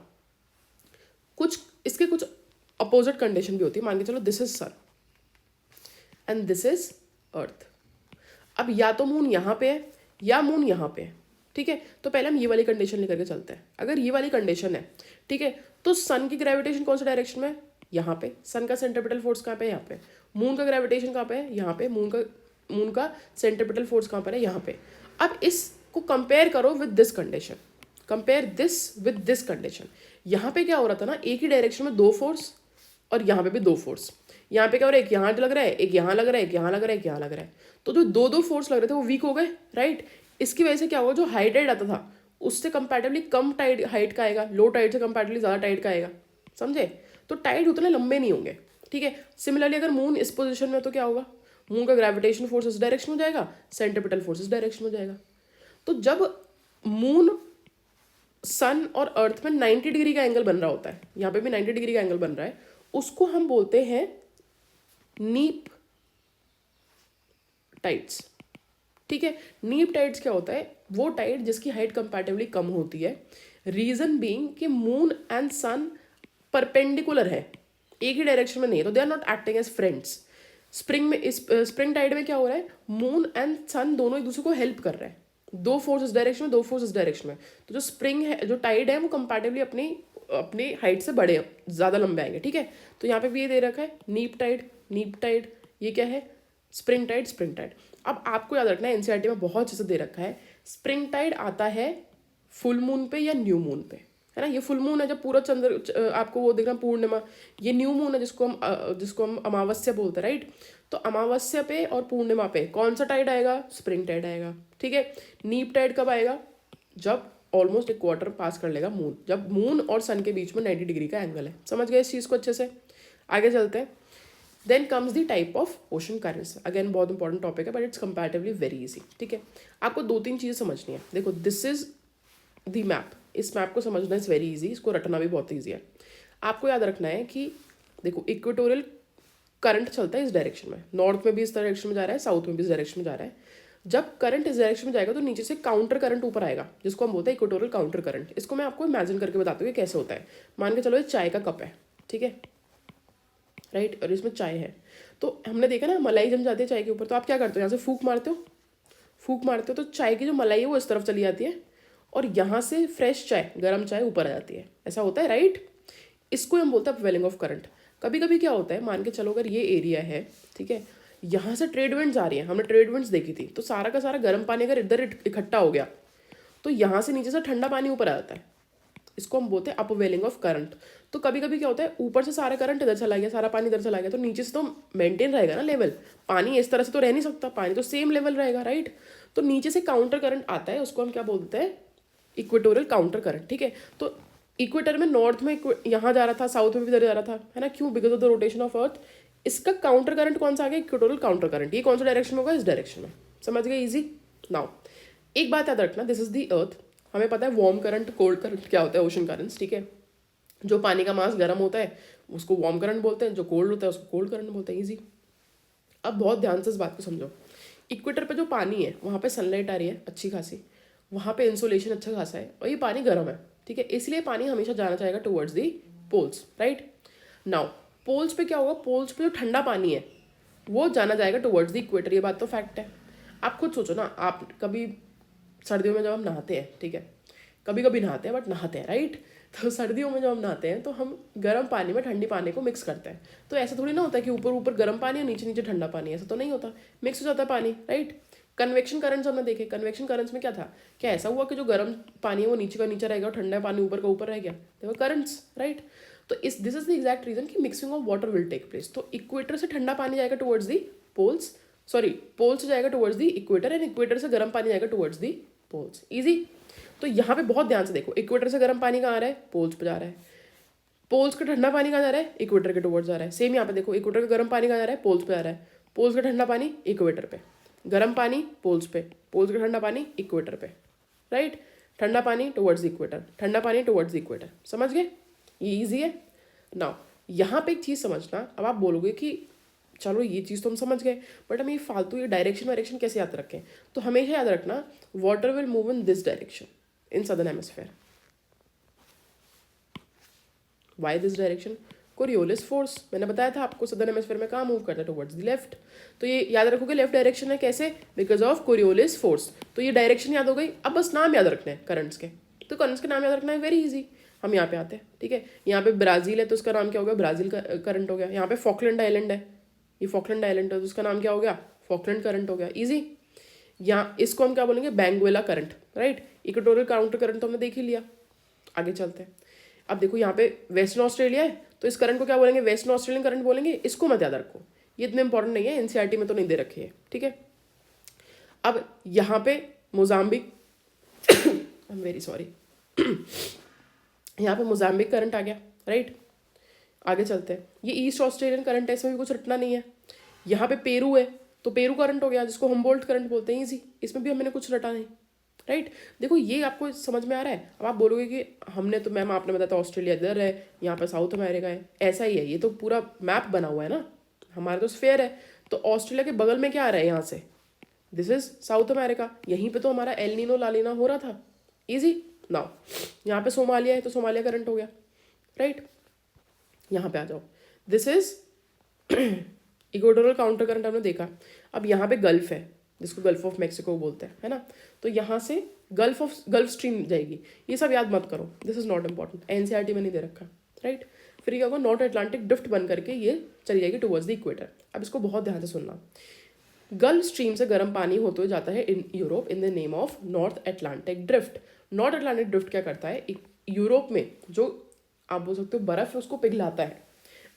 कुछ इसके कुछ अपोजिट कंडीशन भी होती है। मान के चलो this is sun and this is earth. अब या तो मून यहाँ पे है या मून यहाँ पे है, ठीक है। तो पहले हम ये वाली कंडीशन लेकर के चलते हैं। अगर ये वाली कंडीशन है, ठीक है, तो सन की ग्रेविटेशन कौन सा डायरेक्शन में? यहाँ पे। सन का सेंट्रीपिटल फोर्स कहाँ पे है? यहाँ पे। मून का ग्रेविटेशन कहाँ पे है? यहाँ पे। मून का सेंट्रीपिटल फोर्स कहाँ पर है? यहाँ पे। अब इसको कंपेयर करो with this condition, compare this with this condition. यहाँ पे क्या हो रहा था ना, एक ही डायरेक्शन में 2 फोर्स और यहाँ पे भी 2 फोर्स। यहाँ पे क्या हो रहा है, एक यहाँ लग रहा है, एक यहाँ लग रहा है, एक यहाँ लग रहा है, एक यहाँ लग रहा है। तो जो दो दो फोर्स लग रहे थे वो वीक हो गए, राइट। इसकी वजह से क्या हुआ, जो हाई टाइड आता था उससे कंपैरेटिवली कम टाइड हाइट का आएगा, लो टाइड से कंपैरेटिवली ज़्यादा टाइड का आएगा, समझे। तो टाइड उतने लंबे नहीं होंगे, ठीक है। सिमिलरली अगर मून इस पोजिशन में तो क्या होगा, मून का ग्रेविटेशन फोर्स इस डायरेक्शन में जाएगा, सेंट्रिपिटल फोर्स इस डायरेक्शन में जाएगा। तो जब मून सन और अर्थ में 90 डिग्री का एंगल बन रहा होता है, यहाँ पे भी 90 डिग्री का एंगल बन रहा है, उसको हम बोलते हैं नीप टाइड्स, ठीक है। नीप टाइड्स क्या होता है, वो टाइड जिसकी हाइट कंपैरेटिवली कम होती है। रीजन बीइंग कि मून एंड सन परपेंडिकुलर है, एक ही डायरेक्शन में नहीं है, तो they are not acting as friends. Spring में, इस स्प्रिंग टाइड में क्या हो रहा है, मून एंड सन दोनों एक दूसरे को हेल्प कर रहे हैं, दो फोर्स इस डायरेक्शन में, दो फोर्स इस डायरेक्शन में। तो जो स्प्रिंग है, जो टाइड है, वो कंपैरेटिवली अपनी अपनी हाइट से बड़े, ज़्यादा लंबे आएंगे, ठीक है। तो यहाँ पे भी ये दे रखा है नीप टाइड, नीप टाइड, ये क्या है, स्प्रिंग टाइड, स्प्रिंग टाइड। अब आपको याद रखना है, एनसीईआरटी में बहुत अच्छे से दे रखा है, स्प्रिंग टाइड आता है फुल मून पे या न्यू मून पे, है ना। ये फुल मून है जब पूरा चंद्र आपको वो दिख रहा पूर्णिमा, ये न्यू मून है जिसको हम अमावस्या बोलते हैं, राइट। तो अमावस्या पे और पूर्णिमा पे कौन सा टाइड आएगा, स्प्रिंग टाइड आएगा, ठीक है। नीप टाइड कब आएगा, जब ऑलमोस्ट एक क्वार्टर पास कर लेगा मून, जब मून और सन के बीच में 90 डिग्री का एंगल है। समझ गए इस चीज़ को अच्छे से, आगे चलते हैं। Then comes the type of ocean currents, again बहुत इंपॉर्टेंट टॉपिक है but it's comparatively very easy, ठीक है। आपको दो तीन चीज़ें समझनी है। देखो दिस इज द मैप, इस मैप को समझना इज़ वेरी इजी, इसको रटना भी बहुत ईजी है। आपको याद रखना है कि देखो इक्वेटोरियल करंट चलता है इस डायरेक्शन में, नॉर्थ में भी इस डायरेक्शन में जा रहा है, साउथ में भी इस डायरेक्शन में जा रहा है। जब करंट इस डायरेक्शन में जाएगा तो नीचे से काउंटर करंट ऊपर आएगा, जिसको हम बोलते हैं इक्वेटोरियल काउंटर करंट। इसको मैं आपको इमेजिन करके बताती हूँ कैसे होता है। मान के चलो ये चाय का कप है, ठीक है, राइट, और इसमें चाय है। तो हमने देखा ना मलाई जम जाती है चाय के ऊपर, तो आप क्या करते हो, यहाँ से फूक मारते हो, फूक मारते हो तो चाय की जो मलाई है वो इस तरफ चली जाती है, और यहाँ से फ्रेश चाय, गर्म चाय ऊपर आ जाती है, ऐसा होता है, राइट। इसको हम बोलते हैं अपवेलिंग ऑफ करंट। कभी कभी क्या होता है, मान के चलो अगर ये एरिया है, ठीक है, यहाँ से ट्रेड विंड्स आ रही है, हमने ट्रेड विंड्स देखी थी, तो सारा का सारा गर्म पानी अगर इधर इकट्ठा हो गया तो यहाँ से नीचे से ठंडा पानी ऊपर आ जाता है, इसको हम बोलते हैं अपवेलिंग ऑफ करंट। तो कभी कभी क्या होता है, ऊपर से सारा करंट इधर चला गया, सारा पानी इधर चला गया, तो नीचे से तो मेंटेन रहेगा ना लेवल, पानी इस तरह से तो रह नहीं सकता, पानी तो सेम लेवल रहेगा, राइट। तो नीचे से काउंटर करंट आता है, उसको हम क्या बोलते हैं, इक्वेटोरियल काउंटर करंट, ठीक है। तो इक्वेटर में नॉर्थ में यहाँ जा रहा था, साउथ में भी इधर जा रहा था, है ना, क्यों, because of the rotation of earth. इसका काउंटर करंट कौन सा आ गया, इक्वेटोरियल काउंटर करंट। ये कौन सा डायरेक्शन में होगा, इस डायरेक्शन में, समझ गए, इजी। नाउ एक बात याद रखना, दिस इज द अर्थ, हमें पता है वार्म करंट, कोल्ड करंट क्या होता है, ओशन करंट्स, ठीक है। जो पानी का मास गर्म होता है उसको वार्म करंट बोलते हैं, जो कोल्ड होता है उसको कोल्ड करंट बोलते हैं, ईजी। अब बहुत ध्यान से इस बात को समझो, इक्वेटर पे जो पानी है वहाँ पे सनलाइट आ रही है अच्छी खासी, वहाँ पे इंसोलेशन अच्छा खासा है, और ये पानी गर्म है, ठीक है, इसलिए पानी हमेशा जाना चाहेगा towards the poles, right. Now poles पे क्या होगा, पोल्स पे जो ठंडा पानी है वो जाना जाएगा टुवर्ड्स द इक्वेटर, ये बात तो फैक्ट है। आप खुद सोचो ना, आप कभी सर्दियों में जब हम नहाते हैं, ठीक है, कभी कभी नहाते हैं बट नहाते हैं, राइट। तो सर्दियों में जब हम नहाते हैं तो हम गर्म पानी में ठंडी पानी को मिक्स करते हैं। तो ऐसा थोड़ी ना होता है कि ऊपर ऊपर गर्म पानी और नीचे नीचे ठंडा पानी, ऐसा तो नहीं होता, मिक्स हो जाता है पानी, राइट। कन्वेक्शन करंट्स हमने देखे, कन्वेक्शन करंट्स में क्या था, क्या ऐसा हुआ कि जो गर्म पानी है वो नीचे का नीचे रहेगा और ठंडा पानी ऊपर का ऊपर रह गया, देखो करंट्स, राइट। तो this is the exact reason कि mixing of water will take place. तो इक्वेटर से ठंडा पानी जाएगा towards the poles, sorry poles से जाएगा towards the equator, and equator से गर्म पानी जाएगा टुवर्ड्स दी पोल्स, ईजी। तो यहाँ पे बहुत ध्यान से देखो, इक्वेटर से गर्म पानी कहाँ आ रहा है, पोल्स पे जा रहा है, पोल्स का ठंडा पानी कहाँ जा रहा है, इक्वेटर के टुवर्ड्स जा रहा है। सेम यहाँ पे देखो, इक्वेटर का गर्म पानी कहाँ जा रहा है, पोल्स पे जा रहा है, पोल्स का ठंडा पानी इक्वेटर पे, गर्म पानी पोल्स पे, पोल्स का ठंडा पानी इक्वेटर पे, राइट। ठंडा पानी टुवर्ड्स इक्वेटर, ठंडा पानी टुवर्ड्स इक्वेटर, समझ गए, ये ईजी है। नाउ यहाँ पे एक चीज़ समझना, अब आप बोलोगे कि चलो ये चीज़ तो हम समझ गए, बट हम ये फालतू ये डायरेक्शन वायरेक्शन कैसे याद रखें। तो हमेशा याद रखना, water will move in this direction in southern hemisphere. Why this direction, Coriolis force, मैंने बताया था आपको सदर्न हेमिस्फीयर में कहाँ मूव करता है, टुवर्ड्स द लेफ्ट। तो ये याद रखोगे लेफ्ट डायरेक्शन है, कैसे, बिकॉज ऑफ कोरियोलिस फोर्स। तो ये डायरेक्शन याद हो गई। अब बस नाम याद रखना है करंट्स के, तो करंट्स के नाम याद रखना है, वेरी इजी। हम यहाँ पे आते हैं, ठीक है, यहाँ पे ब्राज़ील है तो उसका नाम क्या हो गया, ब्राज़ील का करंट हो गया। यहाँ पे फॉकलैंड आइलैंड है, ये फॉकलैंड आइलैंड है तो उसका नाम क्या हो गया, फॉकलैंड करंट हो गया, ईजी। यहाँ इसको हम क्या बोलेंगे, Benguela current, right. Equatorial counter current तो हमने देख ही लिया, आगे चलते हैं। अब देखो यहाँ पे वेस्टर्न ऑस्ट्रेलिया है, तो इस करंट को क्या बोलेंगे, वेस्टर्न ऑस्ट्रेलियन करंट बोलेंगे, इसको मत याद रखो, ये इतने इंपॉर्टेंट नहीं है, एनसीईआरटी में तो नहीं दे रखे है, ठीक है। अब यहाँ पे Mozambique I am very sorry यहाँ पे मोजाम्बिक करंट आ गया, राइट। आगे चलते हैं, ये ईस्ट ऑस्ट्रेलियन करंट है, इसमें भी कुछ रटना नहीं है। यहाँ पे पेरू है, तो पेरू करंट हो गया, जिसको हमबोल्ट करंट बोलते हैं, इजी, इसमें भी हमने कुछ रटा नहीं, राइट। देखो ये आपको समझ में आ रहा है। अब आप बोलोगे कि हमने तो मैम आपने बताया था ऑस्ट्रेलिया इधर है, यहाँ पे साउथ अमेरिका है, ऐसा ही है, ये तो पूरा मैप बना हुआ है ना, हमारा तो स्फेयर है, तो ऑस्ट्रेलिया के बगल में क्या आ रहा है यहाँ से, दिस इज साउथ अमेरिका, यहीं पे तो हमारा एल नीनो लालीना हो रहा था, इजी। नाउ यहाँ पे सोमालिया है, तो सोमालिया करंट हो गया, राइट। यहाँ पे आ जाओ, this is equatorial counter current हमने देखा। अब यहाँ पे गल्फ है, जिसको गल्फ ऑफ मैक्सिको बोलते हैं, है ना, तो यहाँ से गल्फ स्ट्रीम जाएगी, ये सब याद मत करो, this is not important, NCERT में नहीं दे रखा, राइट। फिर क्या होगा, नॉर्थ अटलांटिक ड्रिफ्ट बन करके ये चली जाएगी टुवर्ड्स द इक्वेटर। अब इसको बहुत ध्यान से सुनना, गल्फ स्ट्रीम से गर्म पानी होते हुए जाता है in Europe in the name of north Atlantic drift. North Atlantic drift क्या करता है, यूरोप में जो आप बोल सकते हो बर्फ है उसको पिघलाता है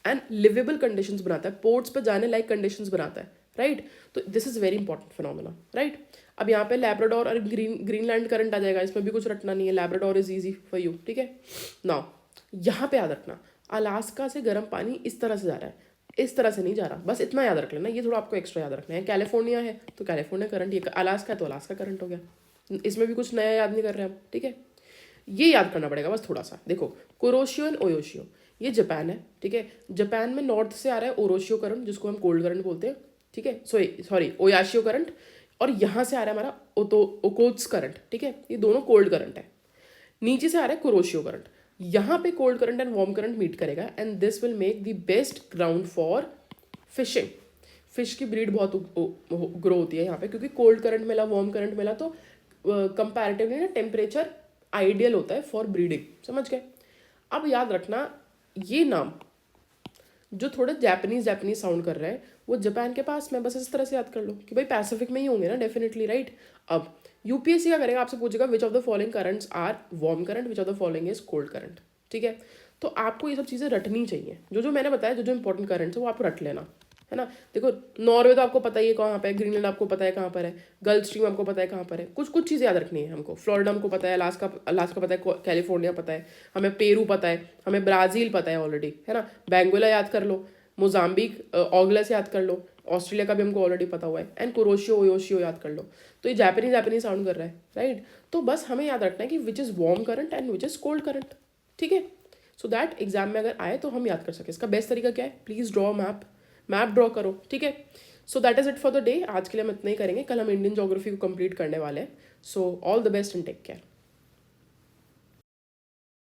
एंड लिवेबल कंडीशंस बनाता है, पोर्ट्स पे जाने लायक कंडीशंस बनाता है, राइट। तो this is very important phenomena, right. अब यहाँ पे लैब्राडोर और ग्रीनलैंड करंट आ जाएगा, इसमें भी कुछ रटना नहीं है, Labrador is easy for you, ठीक है। नाउ यहाँ पे याद रखना, अलास्का से गर्म पानी इस तरह से जा रहा है, इस तरह से नहीं जा रहा, बस इतना याद रख लेना, ये थोड़ा आपको एक्स्ट्रा याद रखना है। कैलिफोर्निया है तो कैलिफोर्निया करंट, ये अलास्का है तो अलास्का करंट हो गया, इसमें भी कुछ नया याद नहीं कर रहे हम, ठीक है। ये याद करना पड़ेगा बस थोड़ा सा। देखो कुरोशियो एंड ओयोशियो, ये जापान है, ठीक है। जापान में नॉर्थ से आ रहा है ओरोशियो करंट, जिसको हम कोल्ड करंट बोलते हैं, ठीक है, सॉरी ओयाशियो करंट, और यहाँ से आ रहा है हमारा ओकोत्स करंट, ठीक है, ये दोनों कोल्ड करंट है। नीचे से आ रहा है कुरोशियो करंट, यहाँ पे cold current and warm current meet करेगा and this will make the best ground for fishing. Fish की ब्रीड बहुत ग्रो होती है यहाँ पे, क्योंकि कोल्ड करंट मिला, वार्म करंट मिला, तो कंपैरेटिवली ना टेम्परेचर आइडियल होता है फॉर ब्रीडिंग, समझ गए। अब याद रखना, ये नाम जो थोड़ा जापानीज साउंड कर रहा है वो जापान के पास में, बस इस तरह से याद कर लो कि भाई पैसिफिक में ही होंगे ना डेफिनेटली, राइट। अब यूपीएससी क्या करेगा, आपसे पूछेगा which of the following currents are warm current, which of the following is cold current, ठीक है। तो आपको ये सब चीज़ें रटनी चाहिए, जो मैंने बताया, जो इंपॉर्टेंट करंट्स है वो आप रट लेना, है ना। देखो नॉर्वे तो आपको पता ही है कहाँ पे है, ग्रीनलैंड आपको पता है कहाँ पर है, गल्फ स्ट्रीम आपको पता है कहाँ पर है, कुछ चीज़ें याद रखनी है हमको। फ्लोरिडा हमको पता है, अलास्का पता है, कैलिफोर्निया पता है, हमें पेरू पता है, हमें ब्राज़ील पता है ऑलरेडी, है ना। बेंगोला याद कर लो, मोजाम्बिक ऑगलस याद कर लो, ऑस्ट्रेलिया का भी हमको ऑलरेडी पता हुआ है, एंड कुरोशियो ओयोशियो याद कर लो। तो ये जापानीज साउंड कर रहा है, राइट। तो बस हमें याद रखना है कि which is warm current and which is cold current, ठीक है। सो दैट एग्जाम में अगर आए तो हम याद कर सकें। इसका बेस्ट तरीका क्या है, प्लीज़ ड्रॉ मैप ड्रॉ करो, ठीक है। So that is it for the day, आज के लिए हम इतना ही करेंगे, कल हम इंडियन ज्योग्राफी को कंप्लीट करने वाले हैं। So all the best and take care.